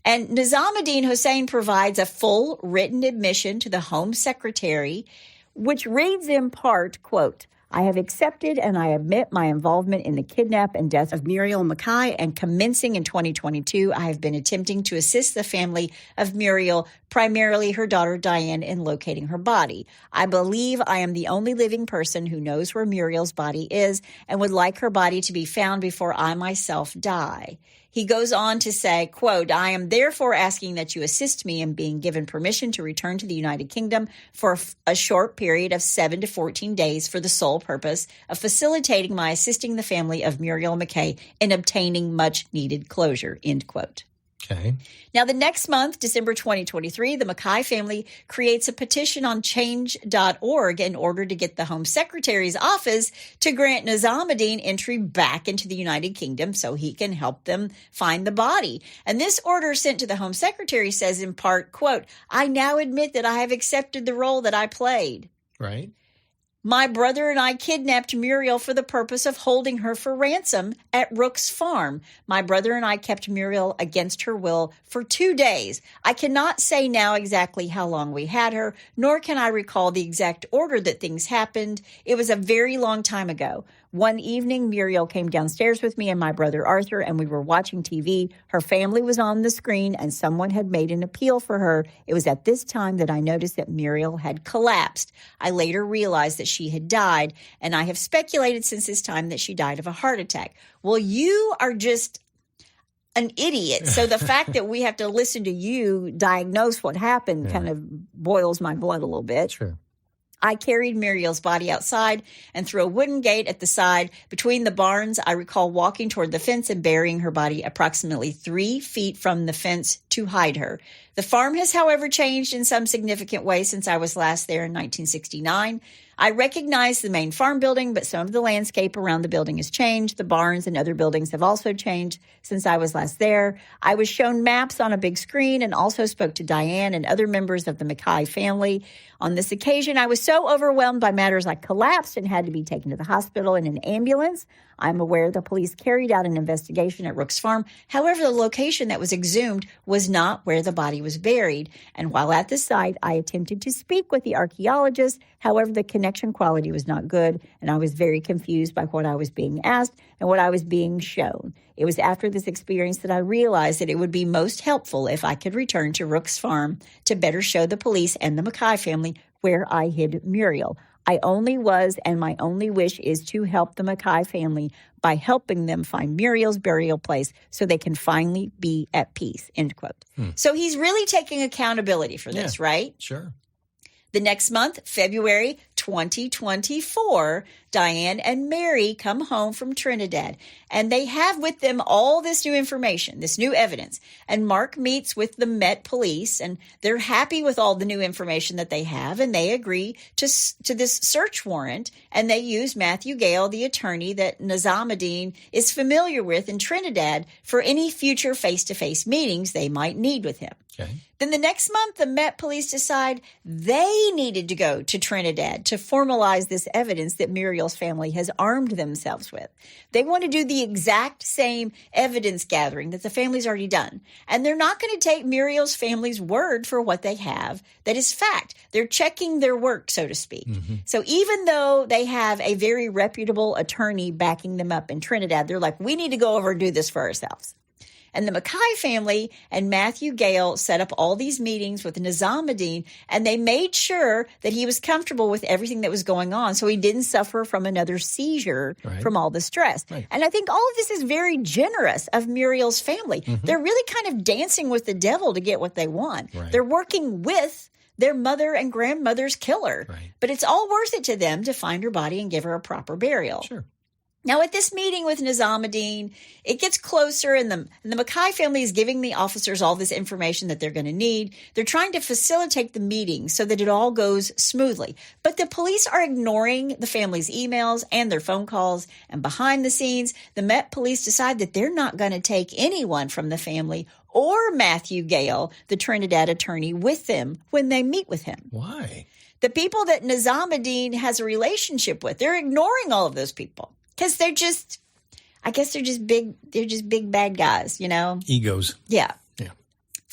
And Nizamodeen Hosein provides a full written admission to the Home Secretary, which reads in part, quote, I have accepted and I admit my involvement in the kidnap and death of Muriel McKay, and commencing in 2022, I have been attempting to assist the family of Muriel, primarily her daughter Diane, in locating her body. I believe I am the only living person who knows where Muriel's body is and would like her body to be found before I myself die. He goes on to say, quote, I am therefore asking that you assist me in being given permission to return to the United Kingdom for a short period of 7 to 14 days for the sole purpose of facilitating my assisting the family of Muriel McKay in obtaining much needed closure, end quote. Okay. Now, the next month, December 2023, the McKay family creates a petition on change.org in order to get the Home Secretary's office to grant Nizamodeen entry back into the United Kingdom so he can help them find the body. And this order sent to the Home Secretary says in part, quote, I now admit that I have accepted the role that I played. Right. My brother and I kidnapped Muriel for the purpose of holding her for ransom at Rook's farm. My brother and I kept Muriel against her will for 2 days. I cannot say now exactly how long we had her, nor can I recall the exact order that things happened. It was a very long time ago. One evening, Muriel came downstairs with me and my brother Arthur, and we were watching TV. Her family was on the screen, and someone had made an appeal for her. It was at this time that I noticed that Muriel had collapsed. I later realized that she had died, and I have speculated since this time that she died of a heart attack. Well, you are just an idiot. So the fact that we have to listen to you diagnose what happened kind of boils my blood a little bit. Sure. I carried Muriel's body outside and through a wooden gate at the side between the barns. I recall walking toward the fence and burying her body approximately 3 feet from the fence to hide her. The farm has, however, changed in some significant way since I was last there in 1969. I recognize the main farm building, but some of the landscape around the building has changed. The barns and other buildings have also changed since I was last there. I was shown maps on a big screen and also spoke to Diane and other members of the McKay family. On this occasion, I was so overwhelmed by matters I collapsed and had to be taken to the hospital in an ambulance. I'm aware the police carried out an investigation at Rook's farm. However, the location that was exhumed was not where the body was buried. And while at the site, I attempted to speak with the archaeologist. However, the connection quality was not good, and I was very confused by what I was being asked and what I was being shown. It was after this experience that I realized that it would be most helpful if I could return to Rook's farm to better show the police and the McKay family where I hid Muriel. I only was, and my only wish is to help the McKay family by helping them find Muriel's burial place so they can finally be at peace, end quote. So he's really taking accountability for this, right? Sure. The next month, February 2024, Diane and Mary come home from Trinidad, and they have with them all this new information, this new evidence. And Mark meets with the Met Police, and they're happy with all the new information that they have, and they agree to this search warrant, and they use Matthew Gale, the attorney that Nizamodeen is familiar with in Trinidad, for any future face-to-face meetings they might need with him. Okay. Then the next month, the Met Police decide they needed to go to Trinidad to formalize this evidence that Muriel's family has armed themselves with. They want to do the exact same evidence gathering that the family's already done. And they're not going to take Muriel's family's word for what they have that is fact. They're checking their work, so to speak. So even though they have a very reputable attorney backing them up in Trinidad, they're like, we need to go over and do this for ourselves. And the McKay family and Matthew Gale set up all these meetings with Nizamodeen, and they made sure that he was comfortable with everything that was going on so he didn't suffer from another seizure from all the stress. Right. And I think all of this is very generous of Muriel's family. They're really kind of dancing with the devil to get what they want. Right. They're working with their mother and grandmother's killer. Right. But it's all worth it to them to find her body and give her a proper burial. Sure. Now, at this meeting with Nizamodeen, it gets closer, and the McKay family is giving the officers all this information that they're going to need. They're trying to facilitate the meeting so that it all goes smoothly. But the police are ignoring the family's emails and their phone calls. And behind the scenes, the Met Police decide that they're not going to take anyone from the family or Matthew Gale, the Trinidad attorney, with them when they meet with him. Why? The people that Nizamodeen has a relationship with, they're ignoring all of those people. Because they're just big bad guys, you know? Egos. Yeah.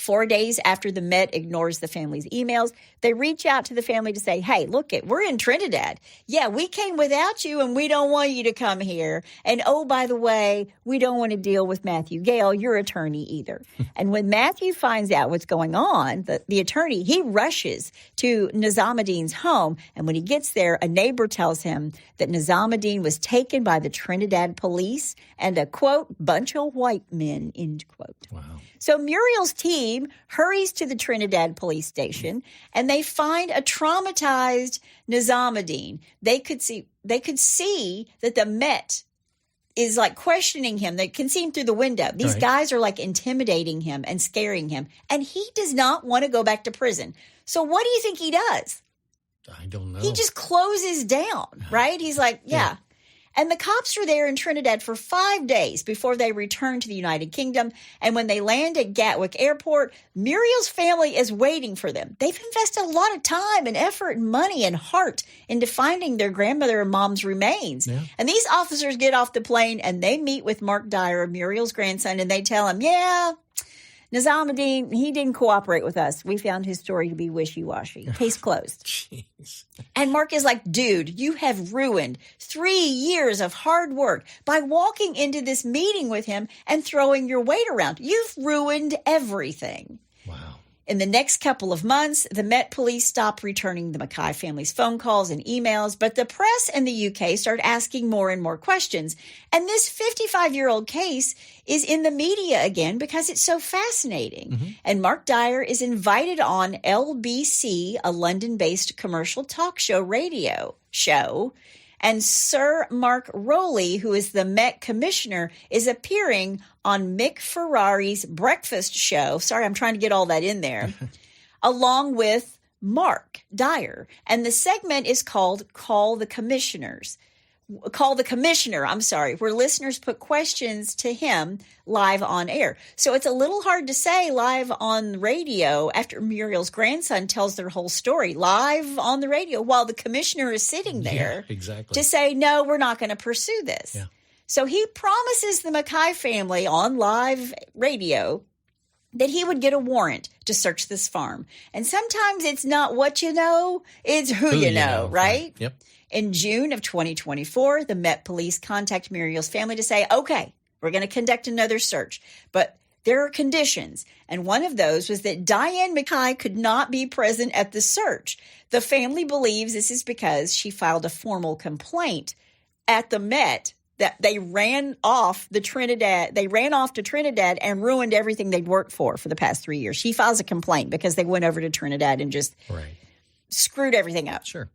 4 days after the Met ignores the family's emails, they reach out to the family to say, hey, look, we're in Trinidad. Yeah, we came without you and we don't want you to come here. And oh, by the way, we don't want to deal with Matthew Gale, your attorney, either. And when Matthew finds out what's going on, the attorney, he rushes to Nizamodeen's home. And when he gets there, a neighbor tells him that Nizamodeen was taken by the Trinidad police and a, quote, bunch of white men, end quote. Wow. So Muriel's team hurries to the Trinidad police station, and they find a traumatized Nizamodeen. They could see that the Met is like questioning him. They can see him through the window. These guys are like intimidating him and scaring him, and he does not want to go back to prison. So what do you think he does? I don't know. He just closes down, right? He's like, yeah. And the cops are there in Trinidad for 5 days before they return to the United Kingdom. And when they land at Gatwick Airport, Muriel's family is waiting for them. They've invested a lot of time and effort and money and heart into finding their grandmother and mom's remains. Yeah. And these officers get off the plane and they meet with Mark Dyer, Muriel's grandson, and they tell him, Nizamodeen, he didn't cooperate with us. We found his story to be wishy-washy. Case closed. Jeez. And Mark is like, dude, you have ruined 3 years of hard work by walking into this meeting with him and throwing your weight around. You've ruined everything. Wow. In the next couple of months, the Met Police stopped returning the McKay family's phone calls and emails, but the press in the UK started asking more and more questions. And this 55-year-old case is in the media again because it's so fascinating. Mm-hmm. And Mark Dyer is invited on LBC, a London-based commercial talk show radio show. And Sir Mark Rowley, who is the Met commissioner, is appearing on Mick Ferrari's breakfast show. Sorry, I'm trying to get all that in there. Along with Mark Dyer. And the segment is called Call the Commissioner, where listeners put questions to him live on air. So it's a little hard to say live on radio after Muriel's grandson tells their whole story live on the radio while the commissioner is sitting there to say, no, we're not going to pursue this. Yeah. So he promises the McKay family on live radio that he would get a warrant to search this farm. And sometimes it's not what you know, it's who you know, right? Yep. In June of 2024, the Met Police contact Muriel's family to say, okay, we're going to conduct another search, but there are conditions. And one of those was that Diane McKay could not be present at the search. The family believes this is because she filed a formal complaint at the Met that they ran off to Trinidad and ruined everything they'd worked for the past 3 years. She files a complaint because they went over to Trinidad and just screwed everything up. Sure.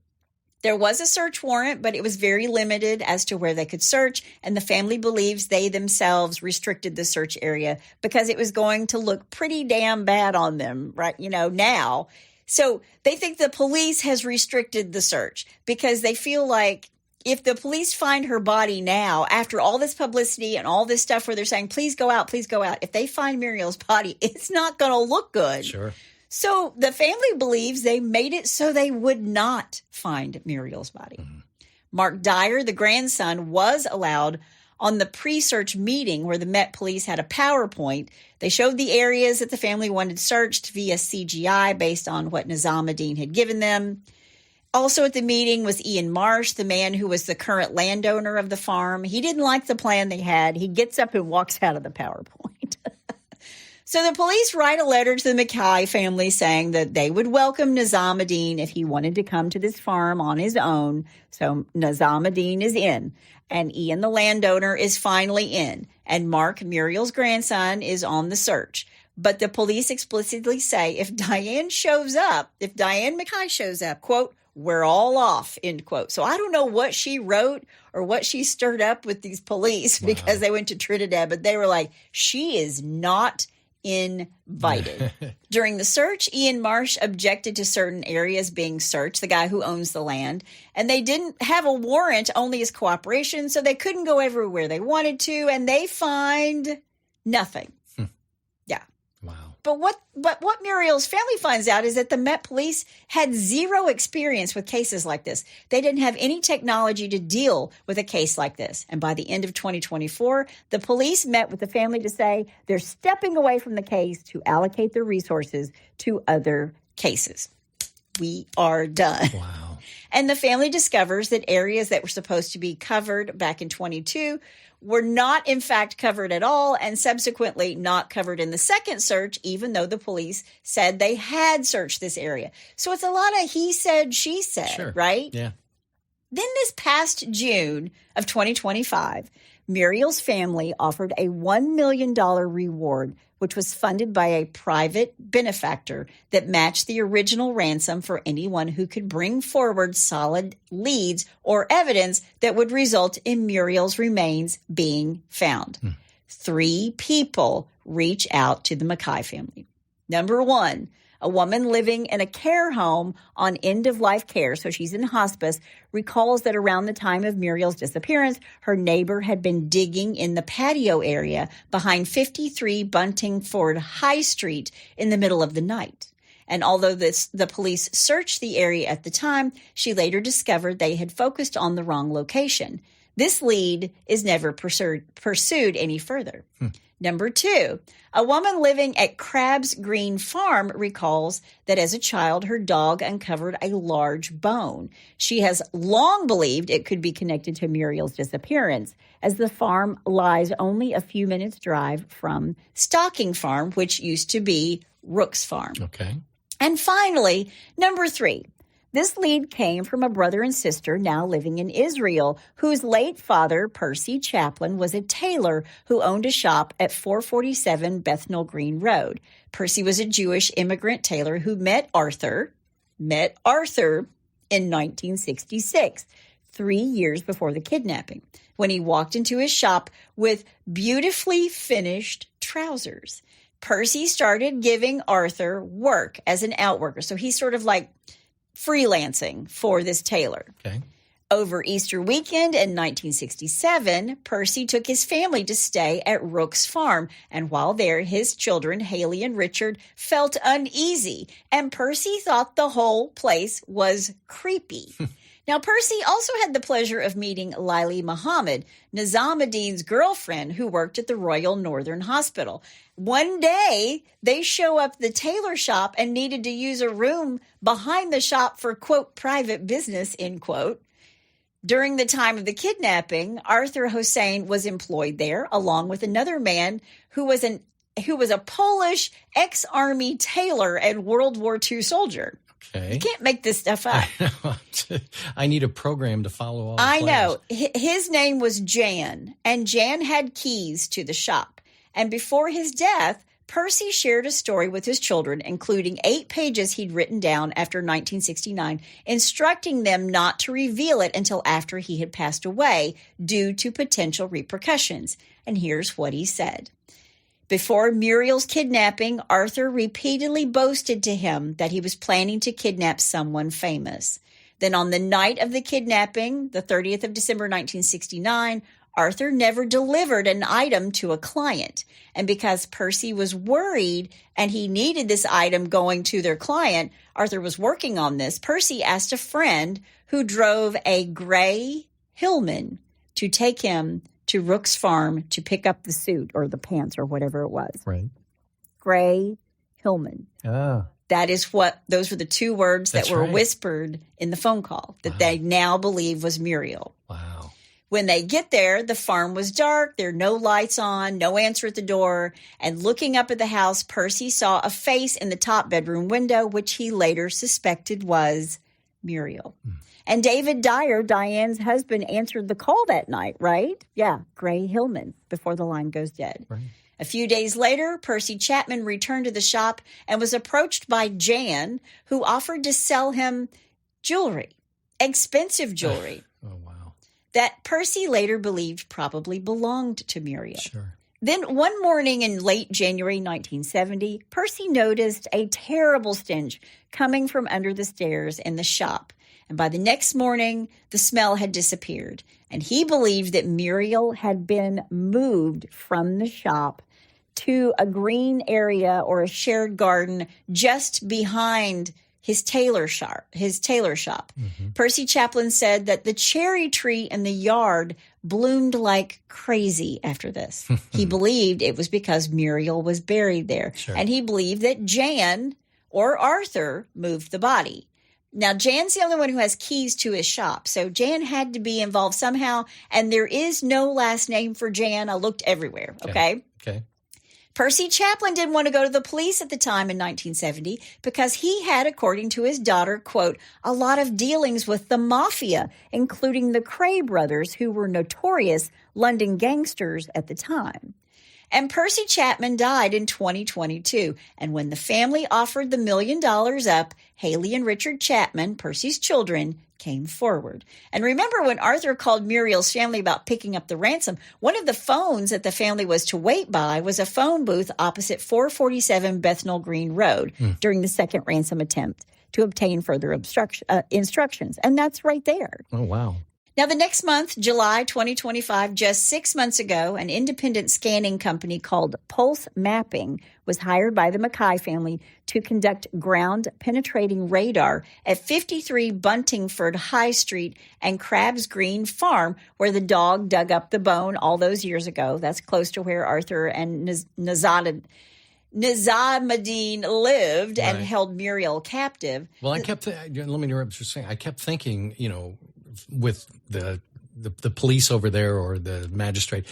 There was a search warrant, but it was very limited as to where they could search, and the family believes they themselves restricted the search area because it was going to look pretty damn bad on them, right? Now. So they think the police has restricted the search because they feel like if the police find her body now, after all this publicity and all this stuff where they're saying, please go out, if they find Muriel's body, it's not going to look good. Sure. So the family believes they made it so they would not find Muriel's body. Mm-hmm. Mark Dyer, the grandson, was allowed on the pre-search meeting where the Met Police had a PowerPoint. They showed the areas that the family wanted searched via CGI based on what Nizamodeen had given them. Also at the meeting was Ian Marsh, the man who was the current landowner of the farm. He didn't like the plan they had. He gets up and walks out of the PowerPoint. So the police write a letter to the McKay family saying that they would welcome Nizamodeen if he wanted to come to this farm on his own. So Nizamodeen is in, and Ian, the landowner, is finally in, and Mark, Muriel's grandson, is on the search. But the police explicitly say if Diane McKay shows up, quote, we're all off, end quote. So I don't know what she wrote or what she stirred up with these police because they went to Trinidad, but they were like, she is not invited. During the search, Ian Marsh objected to certain areas being searched, the guy who owns the land, and they didn't have a warrant, only his cooperation, so they couldn't go everywhere they wanted to, and they find nothing. Yeah. Wow. But what Muriel's family finds out is that the Met Police had zero experience with cases like this. They didn't have any technology to deal with a case like this. And by the end of 2024, the police met with the family to say they're stepping away from the case to allocate their resources to other cases. We are done. Wow. And the family discovers that areas that were supposed to be covered back in 22 were not, in fact, covered at all, and subsequently not covered in the second search, even though the police said they had searched this area. So it's a lot of he said, she said, Sure. right? Yeah. Then this past June of 2025, Muriel's family offered a $1 million reward, which was funded by a private benefactor that matched the original ransom for anyone who could bring forward solid leads or evidence that would result in Muriel's remains being found. 3 people reach out to the McKay family. Number 1, a woman living in a care home on end-of-life care, so she's in hospice, recalls that around the time of Muriel's disappearance, her neighbor had been digging in the patio area behind 53 Buntingford High Street in the middle of the night. And although the police searched the area at the time, she later discovered they had focused on the wrong location. This lead is never pursued any further. Number 2, a woman living at Crabs Green Farm recalls that as a child, her dog uncovered a large bone. She has long believed it could be connected to Muriel's disappearance, as the farm lies only a few minutes' drive from Stocking Farm, which used to be Rook's Farm. Okay. And finally, number 3. This lead came from a brother and sister now living in Israel, whose late father, Percy Chaplin, was a tailor who owned a shop at 447 Bethnal Green Road. Percy was a Jewish immigrant tailor who met Arthur in 1966, 3 years before the kidnapping, when he walked into his shop with beautifully finished trousers. Percy started giving Arthur work as an outworker, so he's sort of like freelancing for this tailor. Okay. Over Easter weekend in 1967, Percy took his family to stay at Rook's Farm, and while there, his children, Haley and Richard, felt uneasy, and Percy thought the whole place was creepy. Now, Percy also had the pleasure of meeting Lily Muhammad, Nizamodeen's girlfriend, who worked at the Royal Northern Hospital. One day, they show up at the tailor shop and needed to use a room behind the shop for, quote, private business, end quote. During the time of the kidnapping, Arthur Hosein was employed there, along with another man who was a Polish ex-army tailor and World War II soldier. Okay. You can't make this stuff up. I need a program to follow all the I players. know. His name was Jan, and Jan had keys to the shop. And before his death, Percy shared a story with his children, including 8 pages he'd written down after 1969, instructing them not to reveal it until after he had passed away due to potential repercussions. And here's what he said. Before Muriel's kidnapping, Arthur repeatedly boasted to him that he was planning to kidnap someone famous. Then on the night of the kidnapping, the 30th of December, 1969, Arthur never delivered an item to a client. And because Percy was worried and he needed this item going to their client, Arthur was working on this. Percy asked a friend who drove a gray Hillman to take him to Rook's Farm to pick up the suit or the pants or whatever it was. Right. Gray Hillman. Ah. Those were the 2 words that were whispered in the phone call that they now believe was Muriel. Wow. When they get there, the farm was dark. There are no lights on, no answer at the door. And looking up at the house, Percy saw a face in the top bedroom window, which he later suspected was Muriel. And David Dyer, Diane's husband, answered the call that night, right? Yeah, Gray Hillman, before the line goes dead. Right. A few days later, Percy Chapman returned to the shop and was approached by Jan, who offered to sell him jewelry, expensive jewelry, Oh, wow. that Percy later believed probably belonged to Muriel. Sure. Then one morning in late January 1970, Percy noticed a terrible stench coming from under the stairs in the shop. And by the next morning, the smell had disappeared. And he believed that Muriel had been moved from the shop to a green area or a shared garden just behind his tailor shop. Mm-hmm. Percy Chaplin said that the cherry tree in the yard bloomed like crazy after this. He believed it was because Muriel was buried there. Sure. And he believed that Jan or Arthur moved the body. Now, Jan's the only one who has keys to his shop. So Jan had to be involved somehow. And there is no last name for Jan. I looked everywhere. Okay. Percy Chaplin didn't want to go to the police at the time in 1970 because he had, according to his daughter, quote, a lot of dealings with the mafia, including the Cray brothers, who were notorious London gangsters at the time. And Percy Chapman died in 2022. And when the family offered the $1 million up, Haley and Richard Chapman, Percy's children, came forward. And remember when Arthur called Muriel's family about picking up the ransom, one of the phones that the family was to wait by was a phone booth opposite 447 Bethnal Green Road during the second ransom attempt to obtain further instructions. And that's right there. Oh, wow. Now, the next month, July 2025, just 6 months ago, an independent scanning company called Pulse Mapping was hired by the McKay family to conduct ground-penetrating radar at 53 Buntingford High Street and Crabs Green Farm, where the dog dug up the bone all those years ago. That's close to where Arthur and Nizamodeen lived and held Muriel captive. Well, let me interrupt what you're saying. I kept thinking, with the police over there or the magistrate,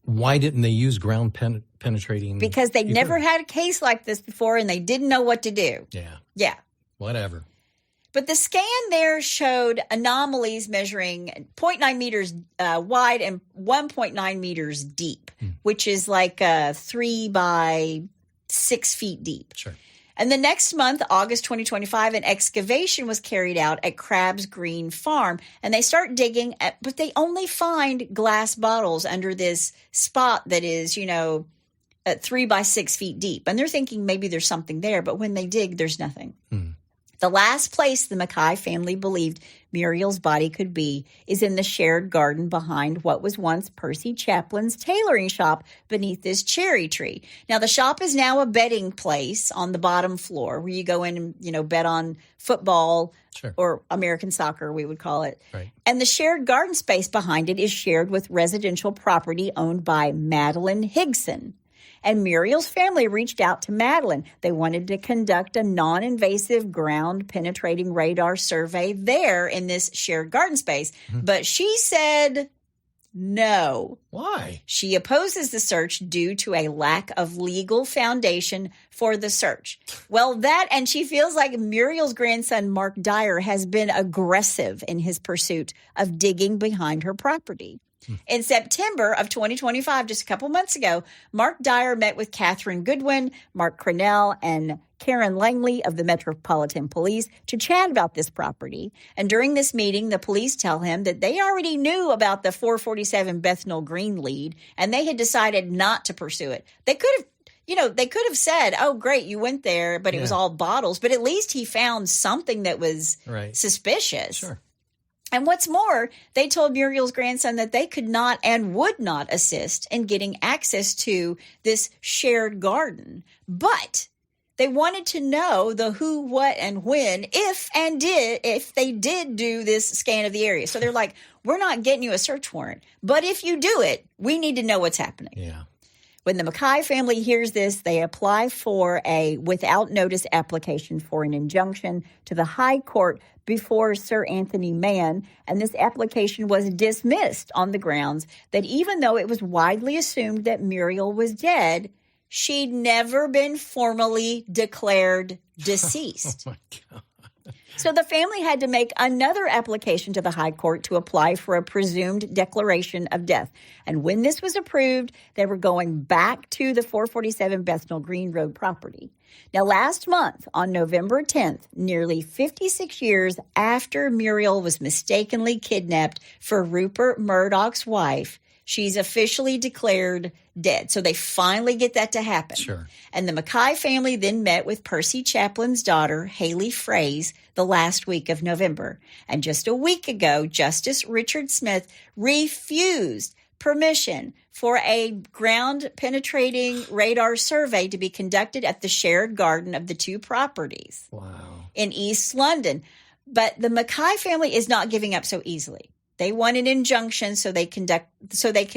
why didn't they use ground penetrating? Because they never had a case like this before and they didn't know what to do. Yeah. Whatever. But the scan there showed anomalies measuring 0.9 meters wide and 1.9 meters deep, which is like 3 by 6 feet deep. Sure. And the next month, August 2025, an excavation was carried out at Crabs Green Farm. And they start digging, but they only find glass bottles under this spot that is, at 3 by 6 feet deep. And they're thinking maybe there's something there. But when they dig, there's nothing. The last place the McKay family believed Muriel's body could be is in the shared garden behind what was once Percy Chaplin's tailoring shop beneath this cherry tree. Now, the shop is now a betting place on the bottom floor where you go in and, bet on football or American soccer, we would call it. Right. And the shared garden space behind it is shared with residential property owned by Madeline Higson. And Muriel's family reached out to Madeline. They wanted to conduct a non-invasive ground-penetrating radar survey there in this shared garden space. But she said no. Why? She opposes the search due to a lack of legal foundation for the search. Well, and she feels like Muriel's grandson, Mark Dyer, has been aggressive in his pursuit of digging behind her property. In September of 2025, just a couple months ago, Mark Dyer met with Catherine Goodwin, Mark Cronell, and Karen Langley of the Metropolitan Police to chat about this property. And during this meeting, the police tell him that they already knew about the 447 Bethnal Green lead, and they had decided not to pursue it. They could have said, oh, great, you went there, but it was all bottles. But at least he found something that was suspicious. Sure. And what's more, they told Muriel's grandson that they could not and would not assist in getting access to this shared garden. But they wanted to know the who, what, and when, if they did do this scan of the area. So they're like, we're not getting you a search warrant, but if you do it, we need to know what's happening. Yeah. When the McKay family hears this, they apply for a without notice application for an injunction to the High Court before Sir Anthony Mann, and this application was dismissed on the grounds that even though it was widely assumed that Muriel was dead, she'd never been formally declared deceased. Oh, my God. So the family had to make another application to the High Court to apply for a presumed declaration of death. And when this was approved, they were going back to the 447 Bethnal Green Road property. Now, last month, on November 10th, nearly 56 years after Muriel was mistakenly kidnapped for Rupert Murdoch's wife, she's officially declared dead. So they finally get that to happen. Sure. And the McKay family then met with Percy Chaplin's daughter, Haley Fraze, the last week of November. And just a week ago, Justice Richard Smith refused permission for a ground-penetrating radar survey to be conducted at the shared garden of the two properties. Wow. In East London. But the McKay family is not giving up so easily. They want an injunction so they can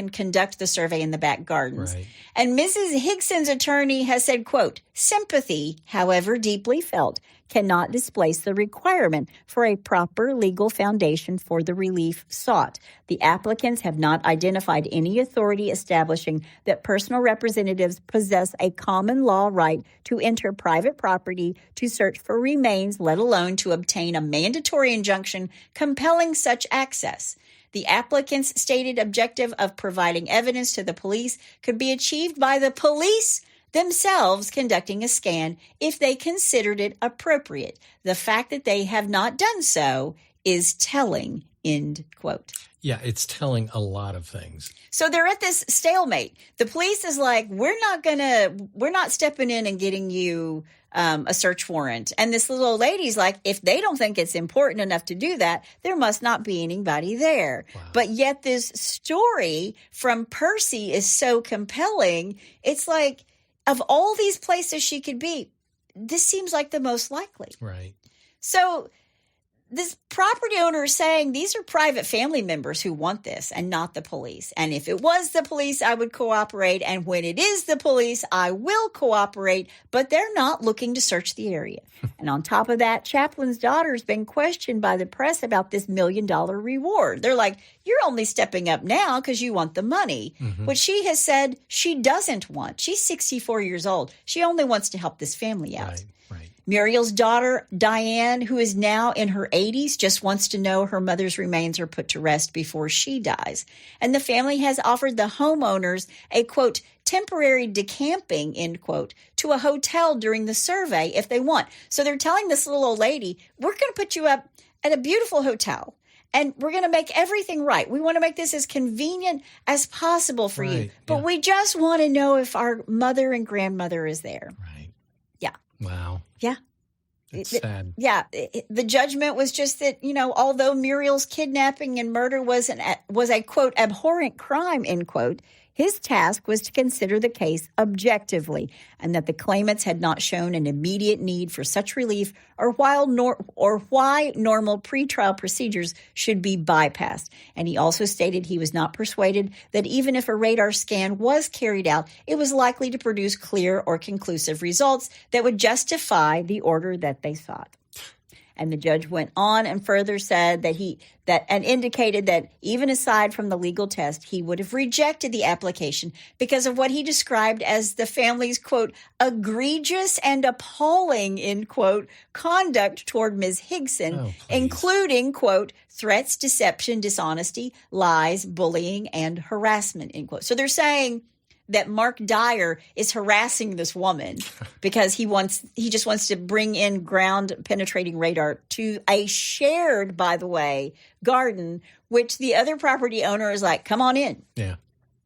conduct the survey in the back gardens. Right. And Mrs. Higson's attorney has said, quote, sympathy, however deeply felt, cannot displace the requirement for a proper legal foundation for the relief sought. The applicants have not identified any authority establishing that personal representatives possess a common law right to enter private property to search for remains, let alone to obtain a mandatory injunction compelling such access. The applicant's stated objective of providing evidence to the police could be achieved by the police themselves conducting a scan if they considered it appropriate. The fact that they have not done so is telling, end quote. Yeah, it's telling a lot of things. So they're at this stalemate. The police is like, we're not stepping in and getting you a search warrant. And this little old lady's like, if they don't think it's important enough to do that, there must not be anybody there. Wow. But yet this story from Percy is so compelling. It's like, of all these places she could be, this seems like the most likely. Right. So this property owner is saying these are private family members who want this and not the police. And if it was the police, I would cooperate. And when it is the police, I will cooperate. But they're not looking to search the area. And on top of that, Chaplin's daughter's been questioned by the press about this $1 million reward. They're like, you're only stepping up now because you want the money, which she has said she doesn't want. She's 64 years old. She only wants to help this family out. Right. Muriel's daughter, Diane, who is now in her 80s, just wants to know her mother's remains are put to rest before she dies. And the family has offered the homeowners a, quote, temporary decamping, end quote, to a hotel during the survey if they want. So they're telling this little old lady, we're going to put you up at a beautiful hotel. And we're going to make everything right. We want to make this as convenient as possible for you. But we just want to know if our mother and grandmother is there. Right. Yeah. Wow. Yeah. It's sad. The judgment was just that, although Muriel's kidnapping and murder was a, quote, abhorrent crime, end quote, his task was to consider the case objectively and that the claimants had not shown an immediate need for such relief or why normal pretrial procedures should be bypassed. And he also stated he was not persuaded that even if a radar scan was carried out, it was likely to produce clear or conclusive results that would justify the order that they sought. And the judge went on and further said and indicated that even aside from the legal test, he would have rejected the application because of what he described as the family's, quote, egregious and appalling, end quote, conduct toward Ms. Higson, including, quote, threats, deception, dishonesty, lies, bullying, and harassment, end quote. So they're saying that Mark Dyer is harassing this woman because he just wants to bring in ground penetrating radar to a shared, by the way, garden, which the other property owner is like, come on in. Yeah.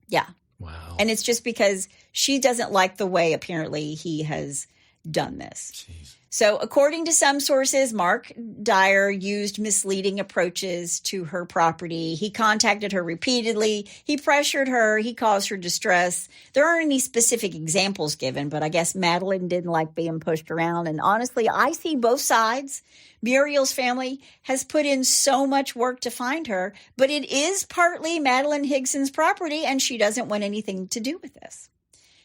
Yeah. Wow. And it's just because she doesn't like the way apparently he has done this. Jeez. So according to some sources, Mark Dyer used misleading approaches to her property. He contacted her repeatedly. He pressured her. He caused her distress. There aren't any specific examples given, but I guess Madeline didn't like being pushed around. And honestly, I see both sides. Muriel's family has put in so much work to find her, but it is partly Madeline Higson's property, and she doesn't want anything to do with this.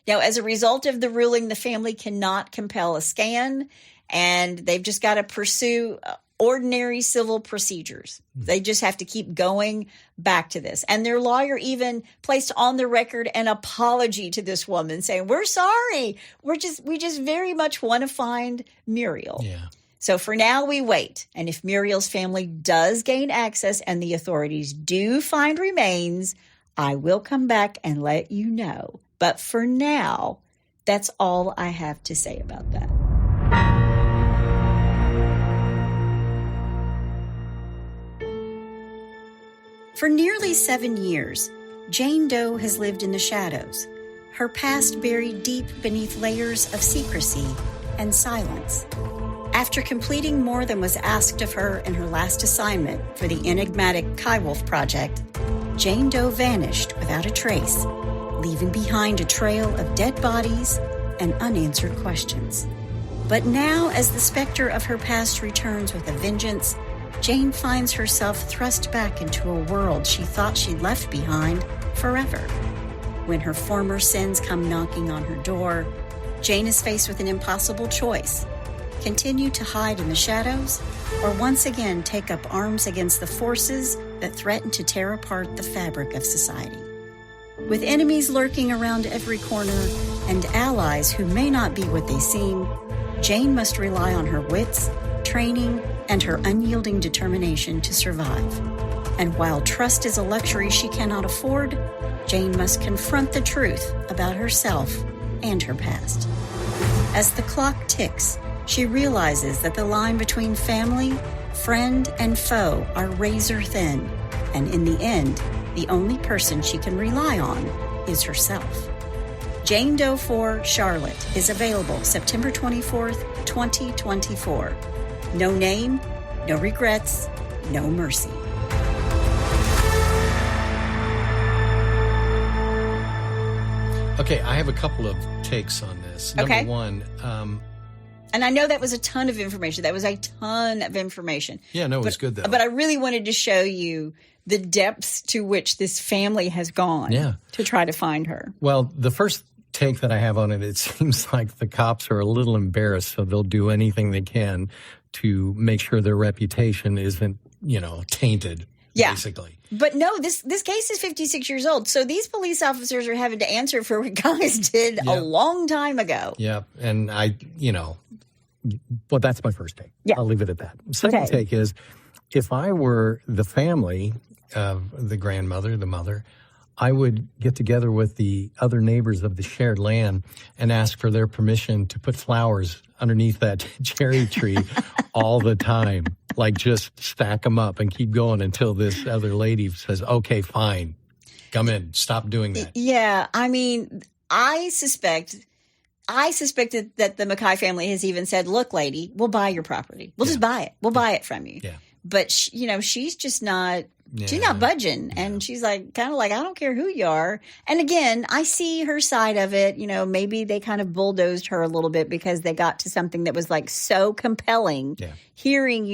Now, as a result of the ruling, the family cannot compel a scan, and they've just got to pursue ordinary civil procedures. They just have to keep going back to this. And their lawyer even placed on the record an apology to this woman saying, we're sorry. We just very much want to find Muriel. Yeah. So for now, we wait. And if Muriel's family does gain access and the authorities do find remains, I will come back and let you know. But for now, that's all I have to say about that. For nearly 7 years, Jane Doe has lived in the shadows, her past buried deep beneath layers of secrecy and silence. After completing more than was asked of her in her last assignment for the enigmatic Kaiwolf project, Jane Doe vanished without a trace, leaving behind a trail of dead bodies and unanswered questions. But now, as the specter of her past returns with a vengeance, Jane finds herself thrust back into a world she thought she'd left behind forever. When her former sins come knocking on her door, Jane is faced with an impossible choice: continue to hide in the shadows, or once again take up arms against the forces that threaten to tear apart the fabric of society. With enemies lurking around every corner and allies who may not be what they seem, Jane must rely on her wits, training, and her unyielding determination to survive. And while trust is a luxury she cannot afford, Jane must confront the truth about herself and her past. As the clock ticks, she realizes that the line between family, friend, and foe are razor thin, and in the end, the only person she can rely on is herself. Jane Doe 4 Charlotte is available September 24th, 2024. No name, no regrets, no mercy. Okay, I have a couple of takes on this. Okay. Number one, and I know that was a ton of information. That was a ton of information. yeah, no, it was good though. But I really wanted to show you the depths to which this family has gone to try to find her. Well, the first take that I have on it seems like the cops are a little embarrassed, so they'll do anything they can to make sure their reputation isn't, tainted, basically. But no, this case is 56 years old. So these police officers are having to answer for what guys did a long time ago. Yeah. And well, that's my first take. Yeah. I'll leave it at that. Second take is, if I were the family of the grandmother, the mother, I would get together with the other neighbors of the shared land and ask for their permission to put flowers underneath that cherry tree all the time. Like, just stack them up and keep going until this other lady says, okay, fine, come in, stop doing that. Yeah, I mean, I suspect that the McKay family has even said, look, lady, we'll buy your property. We'll just buy it. We'll buy it from you. Yeah. But, she's just not... She's not budging. And she's kind of like, I don't care who you are. And again, I see her side of it. Maybe they kind of bulldozed her a little bit because they got to something that was so compelling. Yeah. Hearing,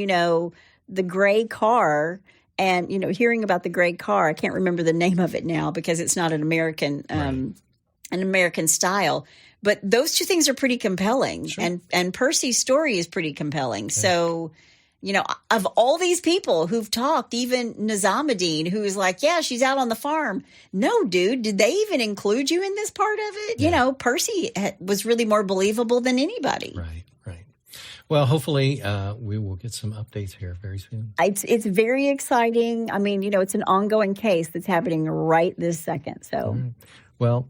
the gray car and, hearing about the gray car. I can't remember the name of it now because it's not an American style. But those two things are pretty compelling. Sure. And Percy's story is pretty compelling. Okay. So... of all these people who've talked, even Nizamodeen, who is like, yeah, she's out on the farm. No, dude, did they even include you in this part of it? Yeah. Percy was really more believable than anybody. Right. Well, hopefully we will get some updates here very soon. It's very exciting. I mean, it's an ongoing case that's happening right this second. So, right. Well,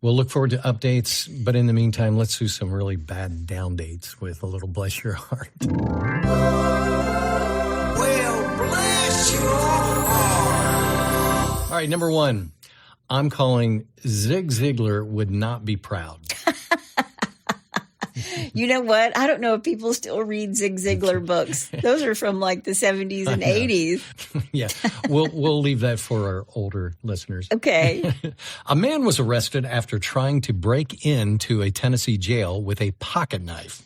we'll look forward to updates, but in the meantime, let's do some really bad down dates with a little bless your heart. Well, bless your heart. All right, number one, I'm calling Zig Ziglar would not be proud. You know what? I don't know if people still read Zig Ziglar books. Those are from the 70s and 80s. Yeah, we'll leave that for our older listeners. Okay. A man was arrested after trying to break into a Tennessee jail with a pocket knife.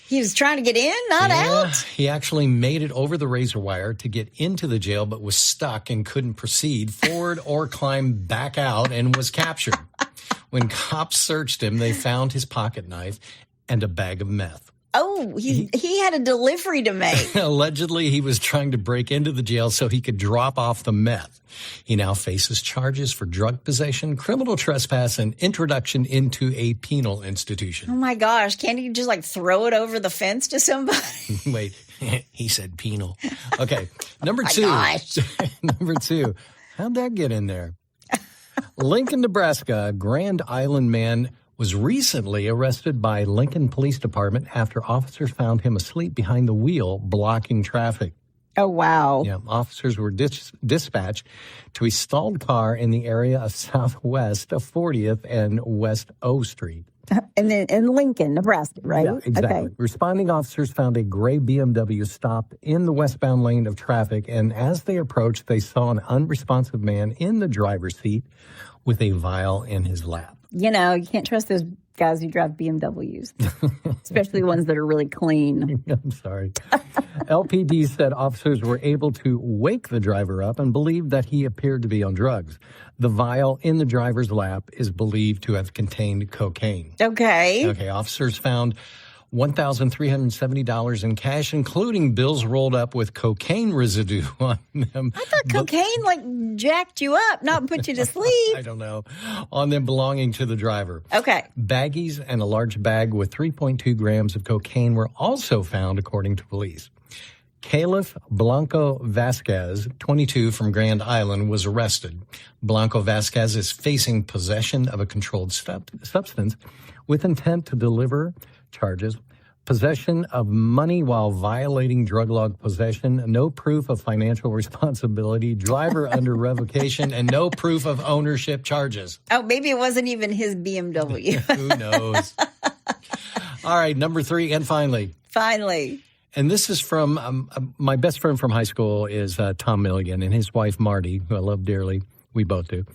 He was trying to get in, not out? He actually made it over the razor wire to get into the jail, but was stuck and couldn't proceed forward or climb back out and was captured. When cops searched him, they found his pocket knife and a bag of meth. Oh, he had a delivery to make. Allegedly, he was trying to break into the jail so he could drop off the meth. He now faces charges for drug possession, criminal trespass, and introduction into a penal institution. Oh, my gosh. Can't he just throw it over the fence to somebody? Wait, he said penal. Okay, number two. Gosh. Number two. How'd that get in there? Lincoln, Nebraska, Grand Island man was recently arrested by Lincoln Police Department after officers found him asleep behind the wheel, blocking traffic. Oh, wow. Yeah, officers were dispatched to a stalled car in the area of southwest of 40th and West O Street. And then in Lincoln, Nebraska, right? Yeah, exactly. Okay. Responding officers found a gray BMW stopped in the westbound lane of traffic, and as they approached, they saw an unresponsive man in the driver's seat with a vial in his lap. You know, you can't trust those guys who drive BMWs, especially ones that are really clean. I'm sorry. LPD said officers were able to wake the driver up and believed that he appeared to be on drugs. The vial in the driver's lap is believed to have contained cocaine. Okay. Officers found $1,370 in cash, including bills rolled up with cocaine residue on them. I thought cocaine jacked you up, not put you to sleep. I don't know. On them belonging to the driver. Okay. Baggies and a large bag with 3.2 grams of cocaine were also found, according to police. Caliph Blanco Vasquez, 22, from Grand Island, was arrested. Blanco Vasquez is facing possession of a controlled substance with intent to deliver charges, possession of money while violating drug law possession, no proof of financial responsibility, driver under revocation, and no proof of ownership charges. Oh, maybe it wasn't even his BMW. Who knows? All right, number 3, and finally. And this is from my best friend from high school is Tom Milligan, and his wife Marty, who I love dearly. We both do.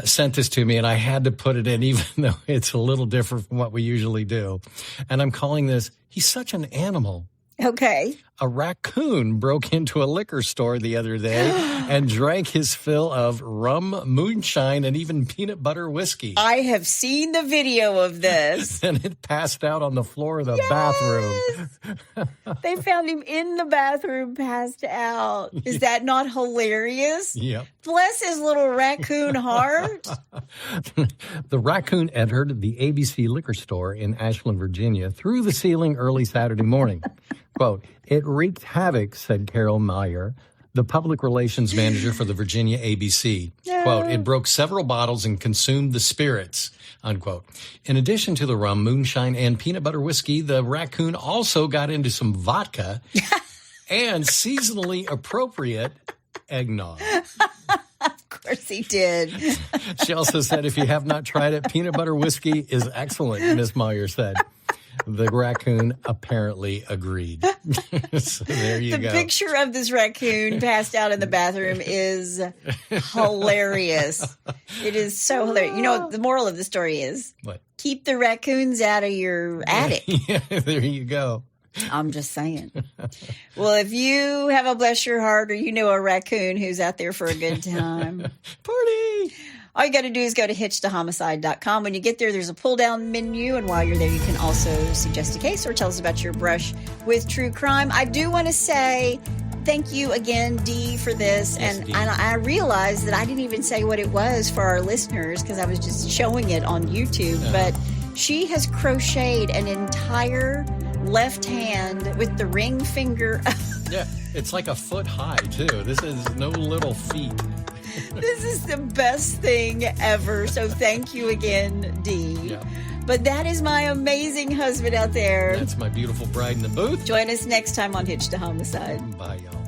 Sent this to me, and I had to put it in, even though it's a little different from what we usually do. And I'm calling this, He's Such an Animal. Okay. A raccoon broke into a liquor store the other day and drank his fill of rum, moonshine, and even peanut butter whiskey. I have seen the video of this. And it passed out on the floor of the bathroom. They found him in the bathroom, passed out. Is that not hilarious? Yep. Bless his little raccoon heart. The raccoon entered the ABC liquor store in Ashland, Virginia, through the ceiling early Saturday morning. Quote, "It wreaked havoc," said Carol Meyer, the public relations manager for the Virginia ABC. Yeah. Quote, "It broke several bottles and consumed the spirits," unquote. In addition to the rum, moonshine, and peanut butter whiskey, the raccoon also got into some vodka and seasonally appropriate eggnog. Of course he did. She also said, "If you have not tried it, peanut butter whiskey is excellent," Miss Meyer said. The raccoon apparently agreed. So there you go. The picture of this raccoon passed out in the bathroom is hilarious. It is so hilarious. You know what the moral of the story is? What? Keep the raccoons out of your attic. Yeah, there you go. I'm just saying. Well, if you have a bless your heart or you know a raccoon who's out there for a good time, Party! all you got to do is go to hitchedtahomicide.com. When you get there, there's a pull-down menu, and while you're there, you can also suggest a case or tell us about your brush with true crime. I do want to say thank you again, Dee, for this. Yes, and Dee. I realized that I didn't even say what it was for our listeners because I was just showing it on YouTube. But she has crocheted an entire left hand with the ring finger. Yeah, it's like a foot high, too. This is no little feat. This is the best thing ever. So thank you again, Dee. Yeah. But that is my amazing husband out there. That's my beautiful bride in the booth. Join us next time on Hitched to Homicide. Bye, y'all.